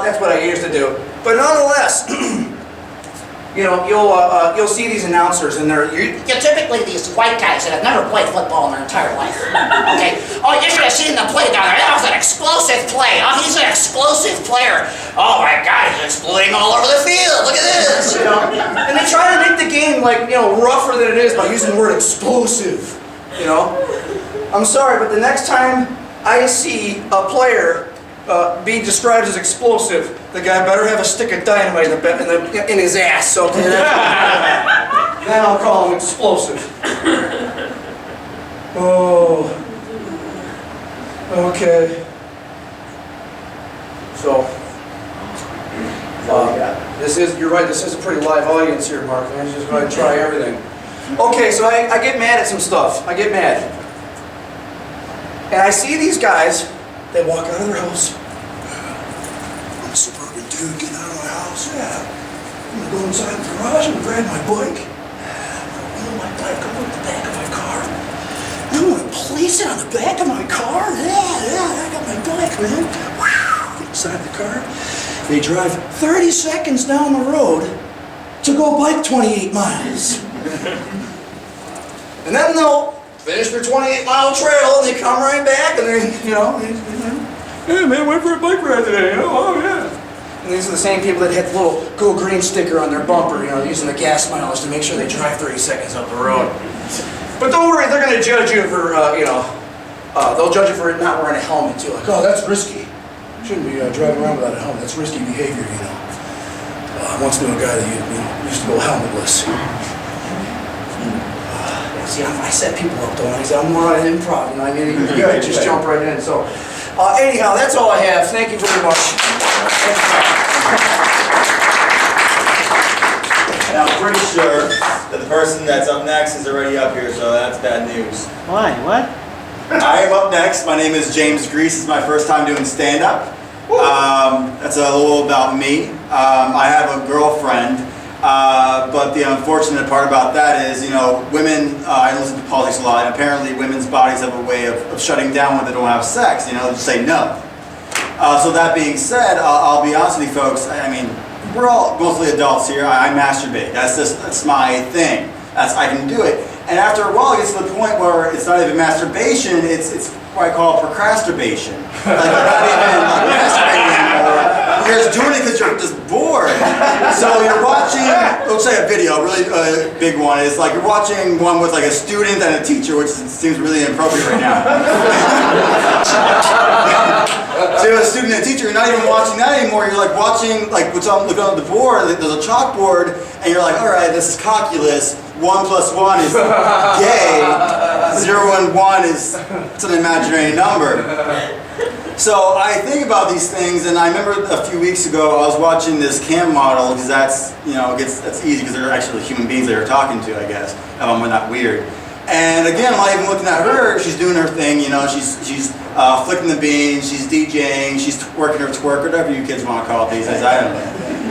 that's what I used to do. But nonetheless, you know, you'll see these announcers, and they're typically these white guys that have never played football in their entire life. Okay. Oh, you should have seen them play down there. That was an explosive play. Oh, he's an explosive player. Oh my God, he's exploding all over the field. Look at this. You know. And they try to make the game like, you know, rougher than it is by using the word explosive. You know. I'm sorry, but the next time I see a player be described as explosive, the guy better have a stick of dynamite in his ass, okay? Then I'll call him explosive. Oh. Okay. So, you're right, this is a pretty live audience here, Mark. I'm just going to try everything. Okay, so I get mad at some stuff. I get mad. And I see these guys, they walk out of their house. I'm a suburban dude, getting out of my house, yeah. I'm gonna go inside the garage and grab my bike. I'm gonna wheel my bike over the back of my car. I'm gonna place it on the back of my car. Yeah, I got my bike, man. Get inside the car. They drive 30 seconds down the road to go bike 28 miles. And then they'll finish their 28-mile trail, and they come right back, and they, you know, hey man, went for a bike ride today. Oh yeah. And these are the same people that had the little Go Green sticker on their bumper, you know, using the gas mileage to make sure they drive 30 seconds up the road. But don't worry, they're going to judge you for, you know, they'll judge you for not wearing a helmet too. Like, oh, that's risky. Shouldn't be driving around without a helmet. That's risky behavior, you know. I once knew a guy that used to go helmetless. See, I set people up, don't I? I'm more on improv, you know. I mean, you guys just jump right in. So, anyhow, that's all I have. Thank you very much. And I'm pretty sure that the person that's up next is already up here, so that's bad news. Why? What? I am up next. My name is James Grease. It's my first time doing stand-up. That's a little about me. I have a girlfriend. But the unfortunate part about that is, you know, women, I listen to politics a lot, and apparently women's bodies have a way of shutting down when they don't have sex, you know, just say no. So that being said, I'll be honest with you folks, I mean, we're all mostly adults here, I masturbate, that's my thing, I can do it. And after a while it gets to the point where it's not even masturbation, it's what I call procrastination. Like you're not even like masturbating anymore. You're just doing it because you're just bored. So you're watching, let's say a video, a really big one is like you're watching one with like a student and a teacher, which seems really inappropriate right now. So you have a student and a teacher, you're not even watching that anymore. You're like watching, like what's on, looking on the board, there's a chalkboard, and you're like, all right, this is calculus. 1 plus 1 is gay. 0 and 1 is it's an imaginary number. So I think about these things, and I remember a few weeks ago I was watching this cam model because that's, you know, that's easy because they're actually human beings they were talking to, I guess. We're not weird. And again, I'm not even looking at her. She's doing her thing, you know. She's flicking the beans. She's DJing. She's working her twerk, whatever you kids want to call it these days. I don't know.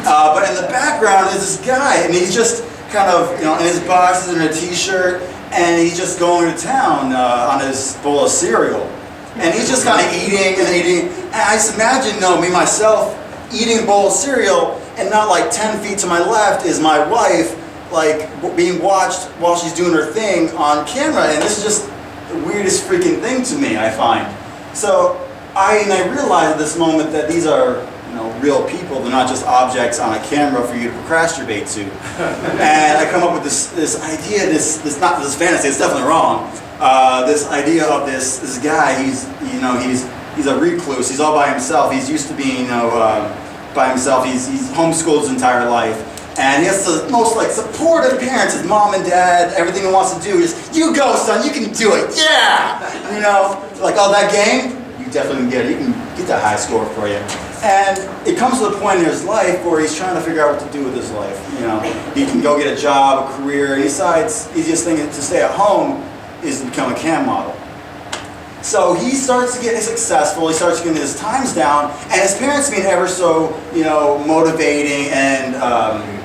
But in the background is this guy, and he's just kind of, you know, in his boxes and a t-shirt, and he's just going to town on his bowl of cereal. And he's just kind of eating and eating. And I just imagine, you know, me myself eating a bowl of cereal, and not like 10 feet to my left is my wife, like being watched while she's doing her thing on camera. And this is just the weirdest freaking thing to me, I find. So I realize at this moment that these are, you know, real people. They're not just objects on a camera for you to procrastinate to. And I come up with this idea, this fantasy. It's definitely wrong. This idea of this guy. He's a recluse. He's all by himself. He's used to being, you know, by himself. He's homeschooled his entire life, and he has the most like supportive parents. His mom and dad. Everything he wants to do is, you go, son. You can do it. Yeah. You know, like, oh, that game. You definitely can get it. You can get that high score for you. And it comes to the point in his life where he's trying to figure out what to do with his life. You know, he can go get a job, a career, and he decides the easiest thing to stay at home is to become a cam model. So he starts to get successful, he starts getting his times down, and his parents being ever so, you know, motivating and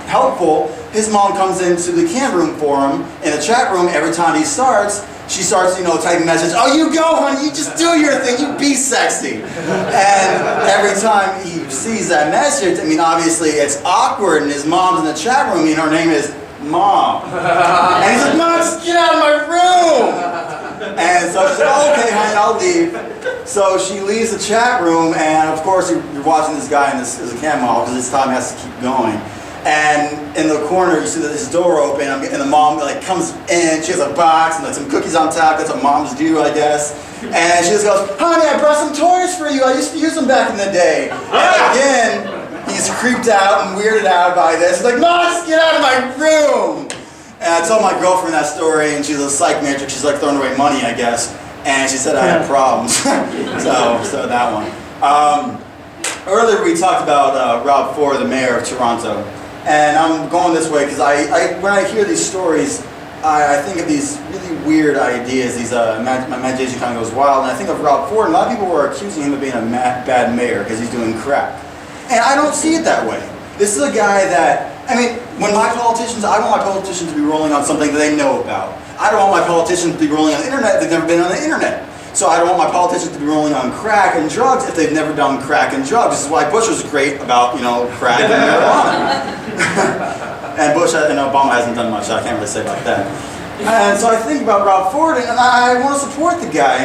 helpful, his mom comes into the cam room for him, in the chat room every time he starts. she starts, typing messages. Oh, you go, honey. You just do your thing. You be sexy. And every time he sees that message, I mean, obviously it's awkward, and his mom's in the chat room, and her name is Mom. And he's like, Mom, just get out of my room. And so she said, oh, okay, honey, I'll leave. So she leaves the chat room, and of course you're watching this guy in this as a cam model because this time he has to keep going. And in the corner, you see that this door open, and the mom comes in. She has a box and some cookies on top. That's what moms do, I guess. And she just goes, honey, I brought some toys for you. I used to use them back in the day. And again, he's creeped out and weirded out by this. He's like, Mom, just get out of my room. And I told my girlfriend that story, and she's a psych major. She's throwing away money, I guess. And she said I had problems. so that one. Earlier we talked about Rob Ford, the mayor of Toronto. And I'm going this way because when I hear these stories, I think of these really weird ideas. My imagination kind of goes wild. And I think of Rob Ford, and a lot of people were accusing him of being a bad mayor because he's doing crack. And I don't see it that way. This is a guy that, I want my politicians to be rolling on something that they know about. I don't want my politicians to be rolling on the internet if they've never been on the internet. So I don't want my politicians to be rolling on crack and drugs if they've never done crack and drugs. This is why Bush was great about, crack and marijuana. And Bush and Obama hasn't done much, so I can't really say about that. And so I think about Rob Ford, and I want to support the guy.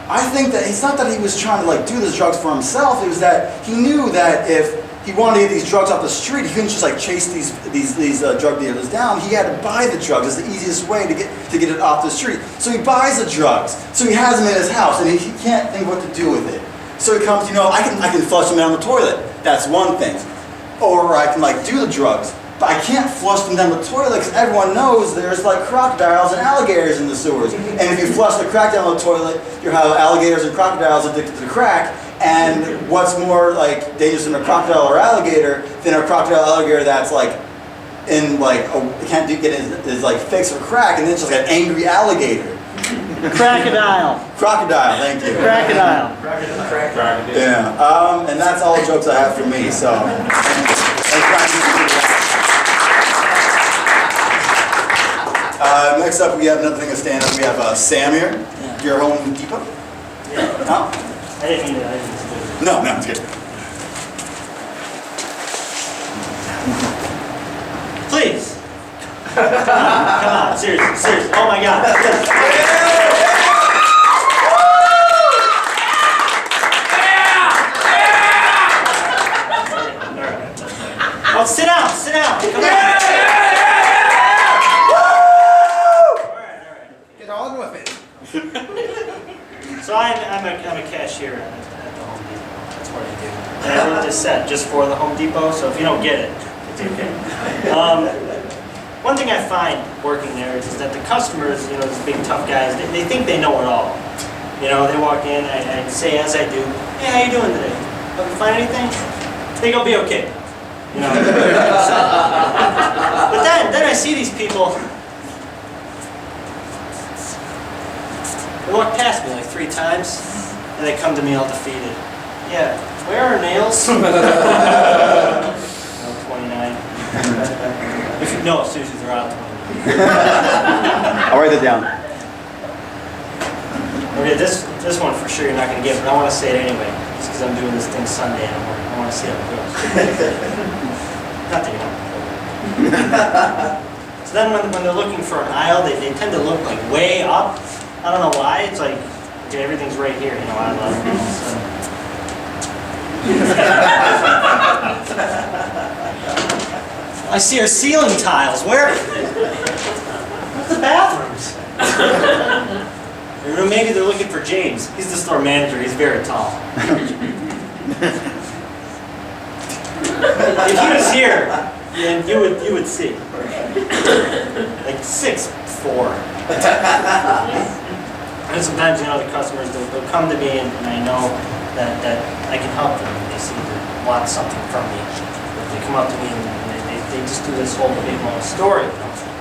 I think that it's not that he was trying to do this drugs for himself. It was that he knew that if he wanted to get these drugs off the street, he couldn't just chase these drug dealers down. He had to buy the drugs. It's the easiest way to get it off the street. So he buys the drugs. So he has them in his house, and he can't think what to do with it. So he comes, I can flush them down the toilet. That's one thing. Or I can do the drugs. But I can't flush them down the toilet because everyone knows there's crocodiles and alligators in the sewers. And if you flush the crack down the toilet, you have alligators and crocodiles addicted to the crack. And what's more dangerous than a crocodile or alligator than a crocodile alligator that's can't get his fix for crack, and then it's just an angry alligator. Crocodile. Crocodile, thank you. Crocodile. Yeah. And that's all the jokes I have for me. So. Next up, we have another thing to stand up. We have Sam here. Yeah. Your Home Depot. Yeah. No? I didn't mean it. No, it's good. Please. Come on, seriously. Oh my God. Oh, sit down. Come on. Get on with it. So I'm a cashier at the Home Depot. That's what I do. And I wrote this set just for the Home Depot, so if you don't get it, it's okay. One thing I find working there is that the customers, these big tough guys, they think they know it all. They walk in, I say as I do, hey, how you doing today? Have you find anything? They go, be okay. But then I see these people. They walk past me 3 times, and they come to me all defeated. Yeah, where are nails? 29. No, seriously, they're out 29. I'll write that down. Okay, this one for sure you're not going to get, but I want to say it anyway, just because I'm doing this thing Sunday, and I want to see how it goes. Not that you want. So then when they're looking for an aisle, they tend to look way up. I don't know why. It's okay, everything's right here. I love it. I see our ceiling tiles. Where? What's the bathrooms? Maybe they're looking for James. He's the store manager. He's very tall. If he was here, then you would see. 6'4". And sometimes, the customers, they'll come to me and I know that I can help them. They seem to want something from me. But they come up to me and they just do this whole big long story.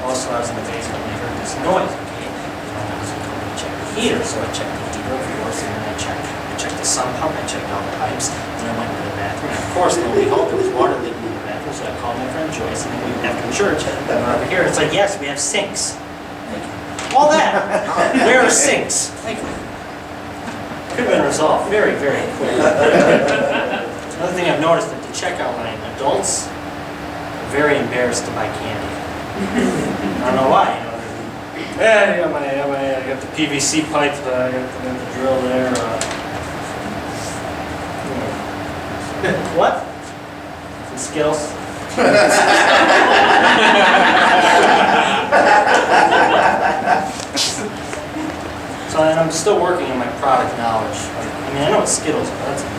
Also, I was in the basement and I heard this noise. Okay, I was going to check the heater, so I checked the heater, of course, and then I checked the sump pump, I checked all the pipes, and I went to the bathroom. And of course, lo and behold, there was water leaking in the bathroom, so I called my friend Joyce, and then after church, I went over here. It's yes, we have sinks. all that. Where are sinks? Like, could have been resolved very, very quickly. Another thing I've noticed at the checkout line, adults are very embarrassed to buy candy. I don't know why. Yeah, I got the PVC pipe, I got the drill there. What? Some Skittles? So and I'm still working on my product knowledge. I mean, I know what Skittles are, that's easy.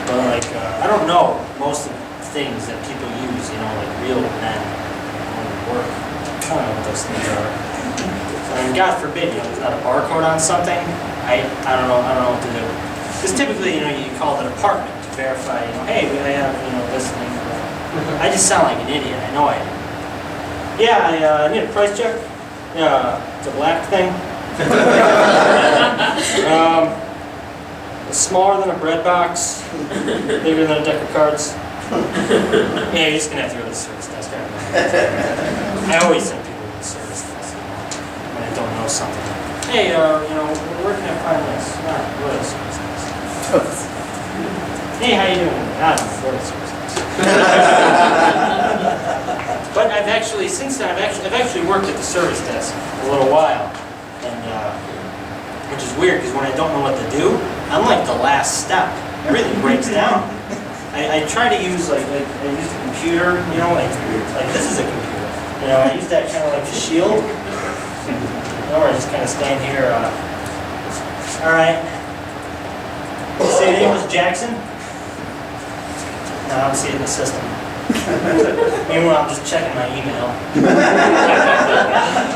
But like, I don't know most of the things that people use, you know, like real men at work. I don't know what those things are. So, I mean, God forbid, you know, there's not a barcode on something. I don't know what to do. Because typically, you know, you call the department to verify, you know, hey, I have, you know, this thing. I just sound like an idiot. I know I do. Yeah, I need a price check. Yeah, it's a black thing. It's smaller than a bread box, bigger than a deck of cards. Yeah, you're just gonna have to go to the service desk. I always send people to the service desk when I don't know something. Hey, you know, where can I find this? Go to the service desk. Hey, how you doing? I don't know, go to the service desk. But I've actually, since then, I've actually worked at the service desk for a little while, and which is weird because when I don't know what to do, I'm like the last step. Everything breaks down. I try to use I use the computer, you know, like this is a computer. You know, I use that kind of like a shield. You know, where I just kind of stand here. All right. You say your name was Jackson? No, I don't see it in the system. Meanwhile, I'm just checking my email.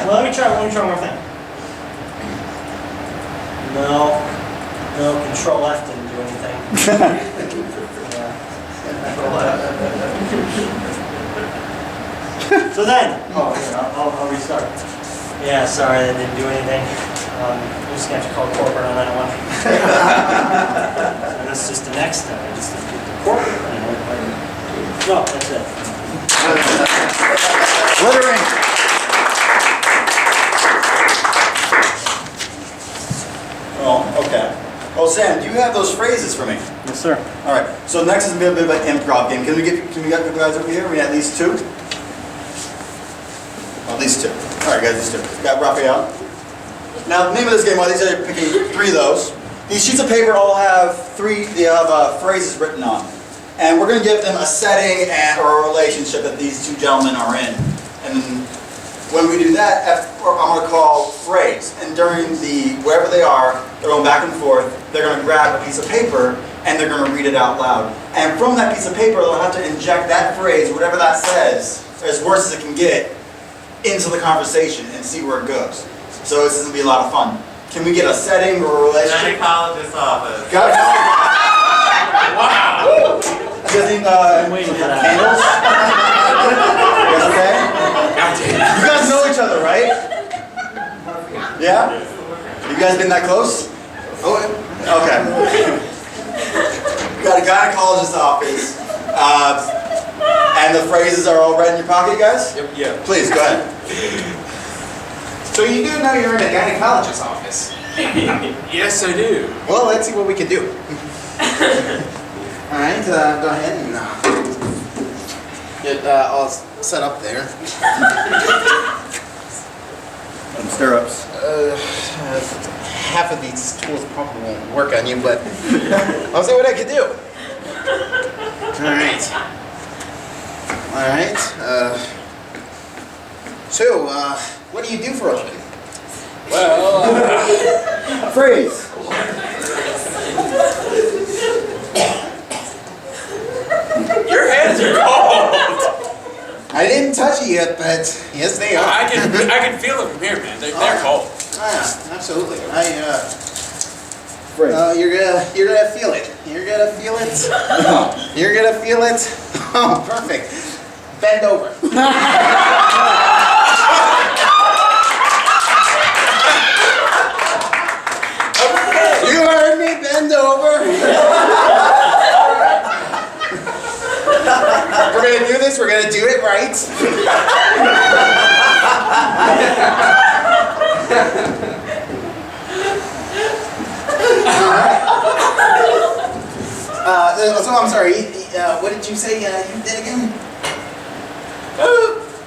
Well, let me try one more thing. No, Control F didn't do anything. So then, I'll restart. Yeah, sorry, that didn't do anything. I'm just gonna have to call corporate on that one. And that's just the next step. I just have to get the corporate. No, that's it. Glittering. Oh, okay. Well, Sam, do you have those phrases for me? Yes, sir. All right. So next is a bit of an improv game. Can we get the guys over here? We at least two. At least two. All right, guys, at least two. Got Raphael. Now, the name of this game, these are picking 3 of those. These sheets of paper all have phrases written on. And we're going to give them a setting or a relationship that these two gentlemen are in. And when we do that, I'm going to call phrase. And during wherever they are, they're going back and forth, they're going to grab a piece of paper and they're going to read it out loud. And from that piece of paper, they'll have to inject that phrase, whatever that says, as worse as it can get, into the conversation and see where it goes. So this is going to be a lot of fun. Can we get a setting or a relationship? Gynecologist's office. Wow! You guys need candles? You guys okay? You guys know each other, right? Yeah? You guys been that close? Okay. You got a gynecologist's office. And the phrases are all right in your pocket, you guys? Yep. Yeah. Please, go ahead. So you do know you're in a gynecologist's office? Yes, I do. Well, let's see what we can do. All right, go ahead and get all set up there. Stirrups. Half of these tools probably won't work on you, but I'll see what I can do. All right. All right. So, what do you do for a living? Well, Phrase. your hands are cold. I didn't touch it yet, but yes, they are. I can feel it from here, man. They're cold. Yeah, absolutely. Phrase. You're gonna feel it. You're gonna feel it. You're gonna feel it. Oh, perfect. Bend over. You heard me. Bend over. We're gonna do this. We're gonna do it right. So I'm sorry, what did you say you did again?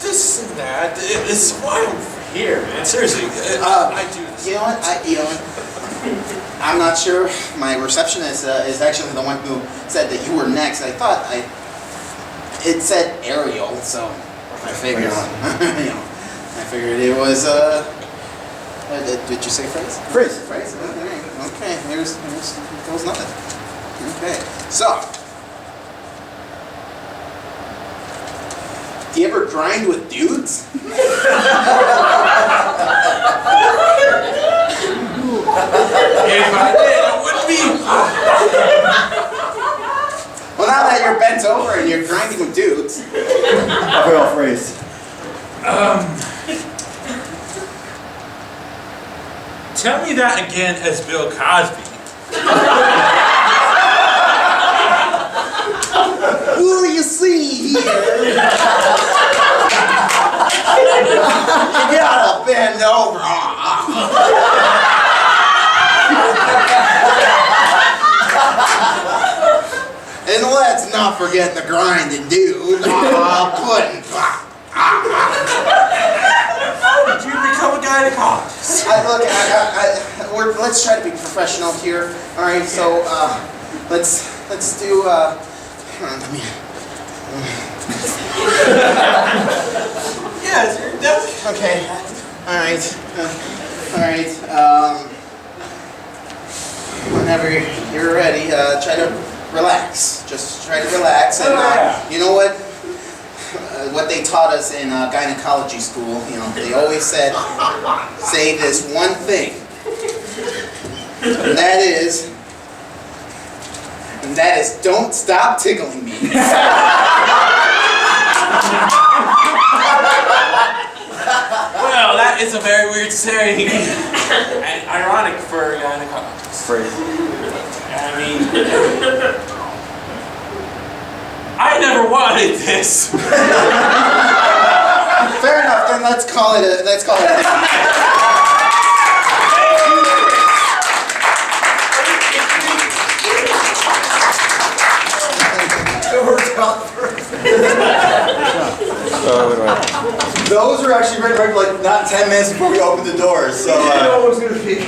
This and that. This is why I'm here, man. Seriously, I do this. You know what? I'm not sure. My receptionist is actually the one who said that you were next. I thought it said Ariel, so I figured. I figured it was. Did you say phrase? Phrase. Phrase. Okay. There was nothing. Okay. So, do you ever grind with dudes? If I did, I wouldn't be. Well, now that you're bent over and you're grinding with dudes. Well, phrase. Tell me that again as Bill Cosby. Well, you see here. You gotta bend over. And let's not forget the grinding dude. Pudding. How did you become a gynecologist? Let's try to be professional here. All right, so let's do. Let me. Yes, that's Okay. All right. All right. Whenever you're ready, try to relax. Just try to relax, and you know what? What they taught us in gynecology school, they always say this one thing, and that is, don't stop tickling me. Well, that is a very weird saying, and ironic for a gynecologist. Phrase. I mean, I never wanted this. Fair enough. Then let's call it a. Those are actually ready like not 10 minutes before we open the doors. So. No one's gonna be.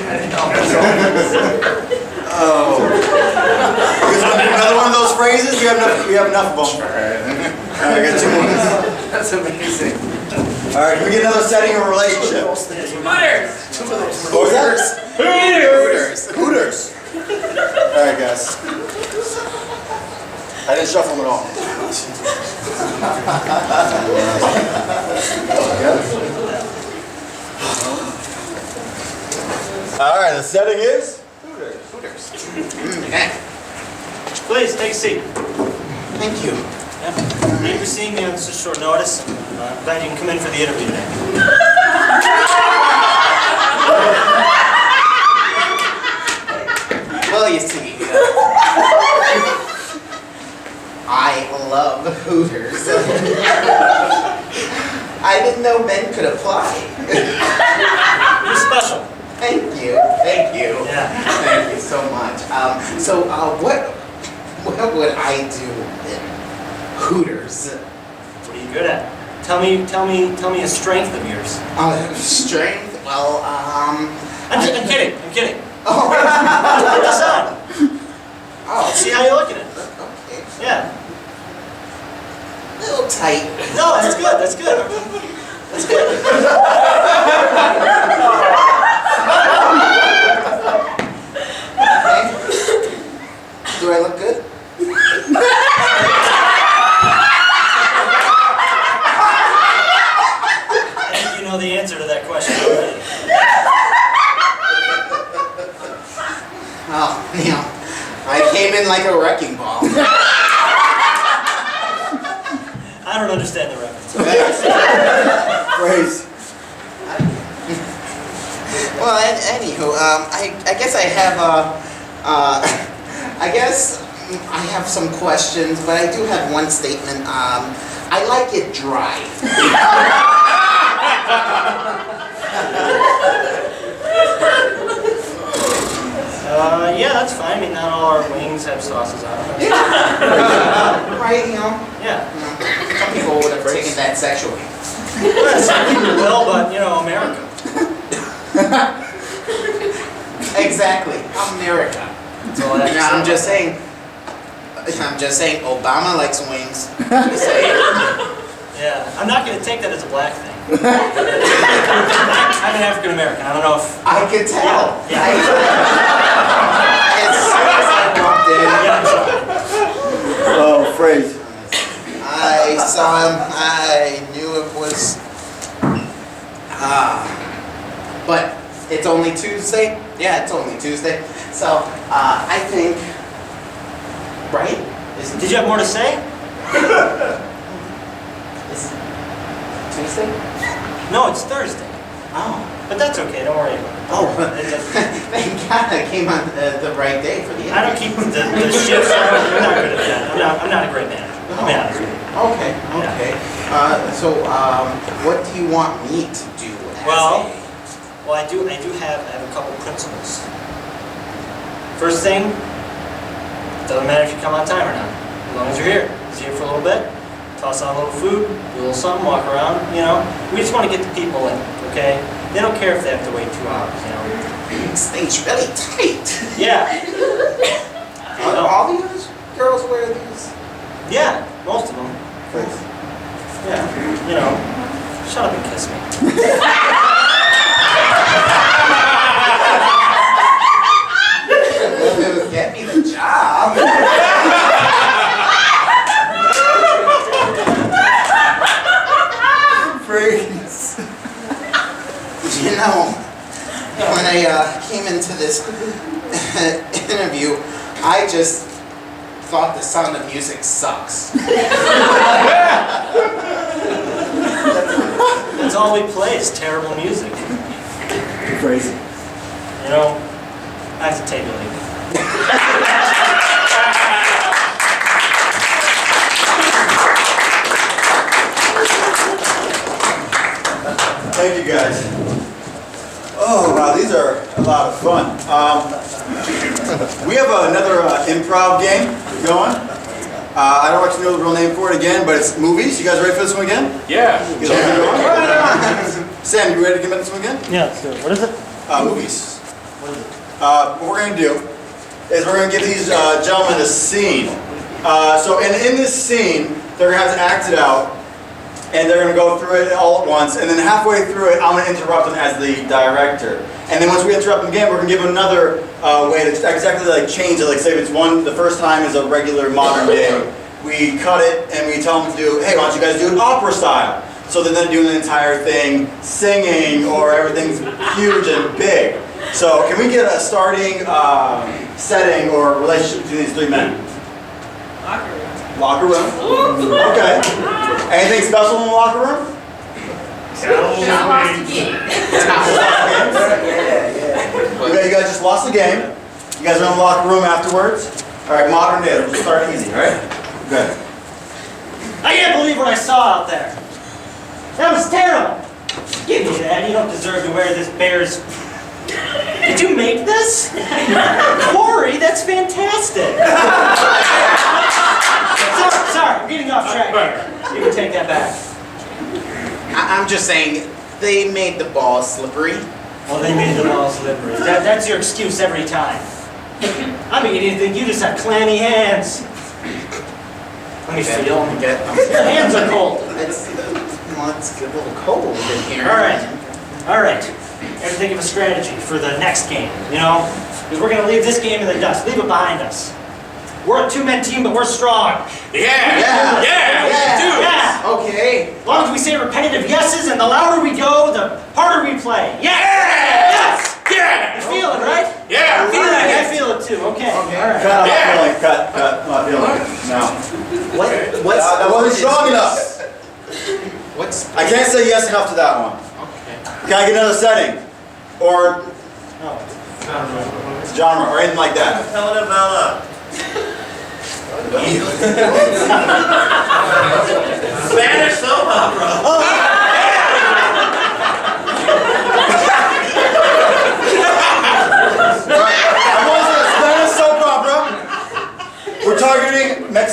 Another one of those phrases? We have enough of them. Alright, I got 2 more. That's amazing. Alright, can we get another setting of a relationship? Hooters! What was that? Hooters. Alright, guys. I didn't shuffle them at all. Alright, the setting is? Hooters. Please, take a seat. Thank you. Thank you for seeing me on such short notice. I'm glad you can come in for the interview today. Well, you see, I love Hooters. I didn't know men could apply. You're special. Thank you. Thank you. Yeah. Thank you so much. What would I do in Hooters? What are you good at? Tell me a strength of yours. Strength? Well, I'm kidding. Oh. Put this on. Oh. See how you're looking at it. Okay. Yeah. A little tight. No, that's good. That's good. That's good. Okay. Do I look good? I think you know the answer to that question already. Oh, I came in like a wrecking ball. I don't understand the reference. Phrase. Well, anywho, I guess I have I guess I have some questions, but I do have one statement. I like it dry. Yeah, that's fine. I mean, not all our wings have sauces on them. Right, you know? Yeah. Some people would have taken that sexually. Well, some people will, but, you know, America. Exactly, America. That's all I have to Now, say. I'm just saying, Obama likes wings. Just saying. Yeah, I'm not going to take that as a black thing. I'm an African American. I don't know if. I could tell. Yeah. As soon as I walked in, Yeah, I'm sorry. Oh, phrase. I saw him. I knew it was. But it's only Tuesday. Yeah, it's only Tuesday. So I think, right? Did you have more to say? Is it Tuesday? No, it's Thursday. Oh. But that's okay. Don't worry about it. Oh, thank God I came on the right day for the I don't keep the shifts. I'm not good at that. I'm not a great manager. I'll be honest with you. Okay, okay. So, what do you want me to do as Well, I do have a couple principles. First thing, doesn't matter if you come on time or not, as long as you're here. Just here for a little bit, toss out a little food, do a little something, walk around, you know. We just want to get the people in, okay? They don't care if they have to wait 2 hours, you know. This thing's really tight. Yeah. All these girls wear these? Yeah, most of them. Yeah, you know, shut up and kiss me. Get me the job. Freeze. You know, when I came into this interview, I just thought the sound of music sucks. That's all we play is terrible music. Crazy. You know, I have to take it or leave it. Thank you guys. Oh wow, these are a lot of fun. We have another improv game going. I don't actually know the real name for it again, but it's movies. You guys ready for this one again? Yeah. You guys ready to go? Sam, you ready to get this one again? Yeah, let's do it. What is it? Movies. What we're going to do is we're going to give these gentlemen a scene. So in this scene, they're going to have to act it out, and they're going to go through it all at once, and then halfway through it, I'm going to interrupt them as the director. And then once we interrupt them again, we're going to give them another way to exactly like change it. Like say if it's the first time is a regular modern day, we cut it and we tell them to do, hey, why don't you guys do it opera style? So then they're doing the entire thing singing or everything's huge and big. So can we get a starting setting or relationship between these three men? Locker room. Locker room? Okay. Anything special in the locker room? Just lost a game. Okay, you guys just lost the game. You guys are in the locker room afterwards. All right, modern day. We'll start easy, all right? Good. I can't believe what I saw out there. That was terrible. Give me that. You don't deserve to wear this Bears. Did you make this? Corey, that's fantastic. Sorry, I'm getting off track here. You can take that back. I'm just saying, they made the ball slippery. Well, they made the ball slippery. That's your excuse every time. I'm beginning to think you just have clammy hands. Let me feel. Your hands are cold. It's a little cold in here. All right. Have to think of a strategy for the next game, you know? Because we're going to leave this game in the dust. Leave it behind us. We're a two-man team, but we're strong. Yeah. Yeah. Okay. As long as we say repetitive yeses, and the louder we go, the harder we play. Yes! Yeah. You feel it, right? Yeah. I feel it. I feel it too. Okay. All right. Cut, I'm not feeling it. Cut, I'm not feeling it. No. That wasn't strong enough. I can't say yes enough to that one. Can I get another setting? Or genre, or anything like that? Telenovela. Spanish soap opera. I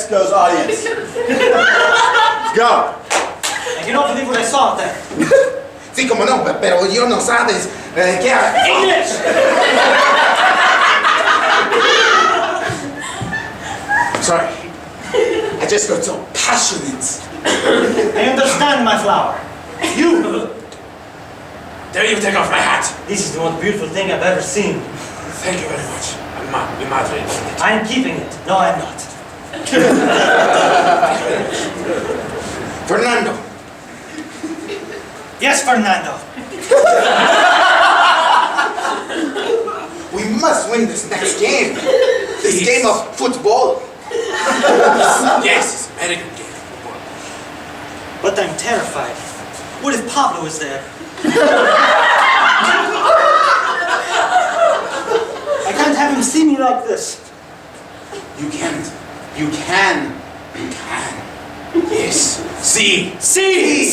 goes audience. Go. I cannot believe what I saw out there. Sí, como no, pero yo no sabes qué. English! Sorry. I just got so passionate. I understand, my flower. You! Dare you take off my hat? This is the most beautiful thing I've ever seen. Thank you very much. Mi madre. I'm keeping it. No, I'm not. Fernando. Yes, Fernando. We must win this next game. This game of football. Yes, it's American game. But I'm terrified. What if Pablo is there? I can't have him see me like this. You can't. You can. You can. Yes. See! See!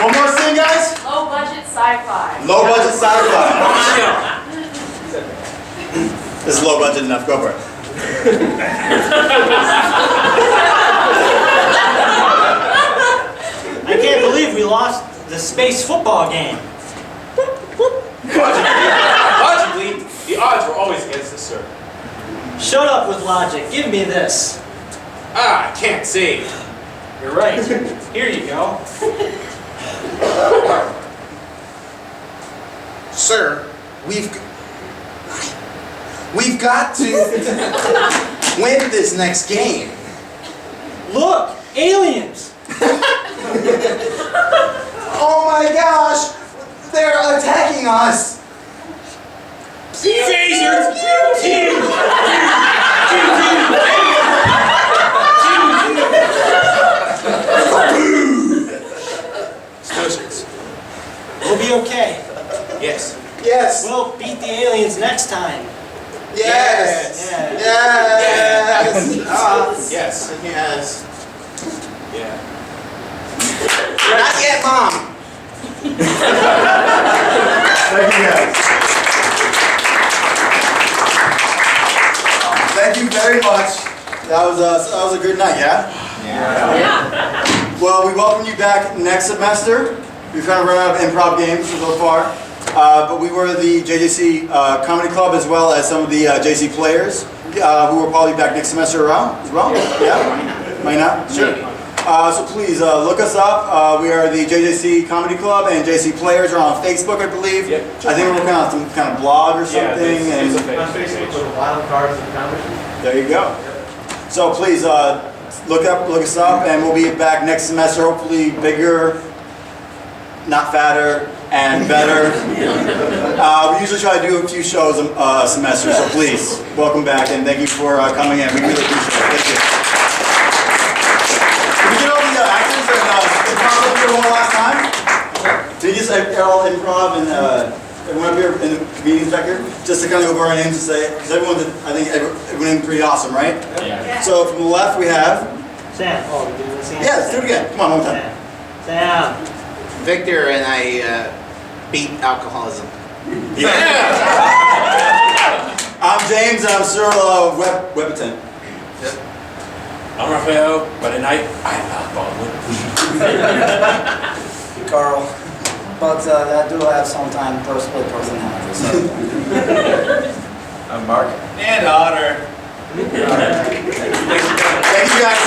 One more scene, guys. Low budget sci-fi. Low budget sci-fi. This is low budget enough. Go for it. I can't believe we lost the space football game. Logically, the odds were always against us, sir. Shut up with logic. Give me this. Ah, I can't say. You're right. Here you go. Sir, we've got to win this next game. Look, aliens. Oh my gosh! They're attacking us! Phasers! Explosions. We'll be okay. Yes. Yes! We'll beat the aliens next time. Yes! Yeah. Yes! Yes. Yes! Yeah. Not yet, Mom! Thank you, guys. Thank you very much. That was a good night, yeah? Yeah. Well, we welcome you back next semester. We've kind of run out of improv games so far, but we were the JJC Comedy Club as well as some of the JC players who will probably be back next semester around as well. Yeah? Might not? Sure. So please look us up. We are the JJC Comedy Club, and JC Players are on Facebook, I believe. Yep. I think we're working on some kind of blog or something. It's and a Facebook. Wild cards and comedy. there you go. So please look us up, and we'll be back next semester. Hopefully bigger, not fatter, and better. We usually try to do a few shows a semester, so please welcome back, and thank you for coming in. We really appreciate it. Thank you. Did we get all the actors and improv up here one last time? Did you just all improv and everyone up here in the meetings back here? Just to kind of go over our names and say, because I think everyone did pretty awesome, right? Yeah. So from the left we have, Sam. Oh, we do this again? yeah, let's do it again. Come on, one more time. Sam. Victor and I beat alcoholism. Yeah. I'm James, and I'm Cyril of Webiton. I'm Raphael, but at night, I'm Al Baldwin. Carl. But that do have some time personality. So. I'm Mark. And Otter. Thank you guys.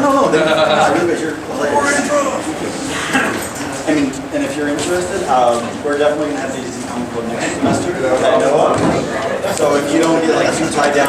No, I mean, and if you're interested, we're definitely going to have these next semester that I know of. So if you don't get like too tied down.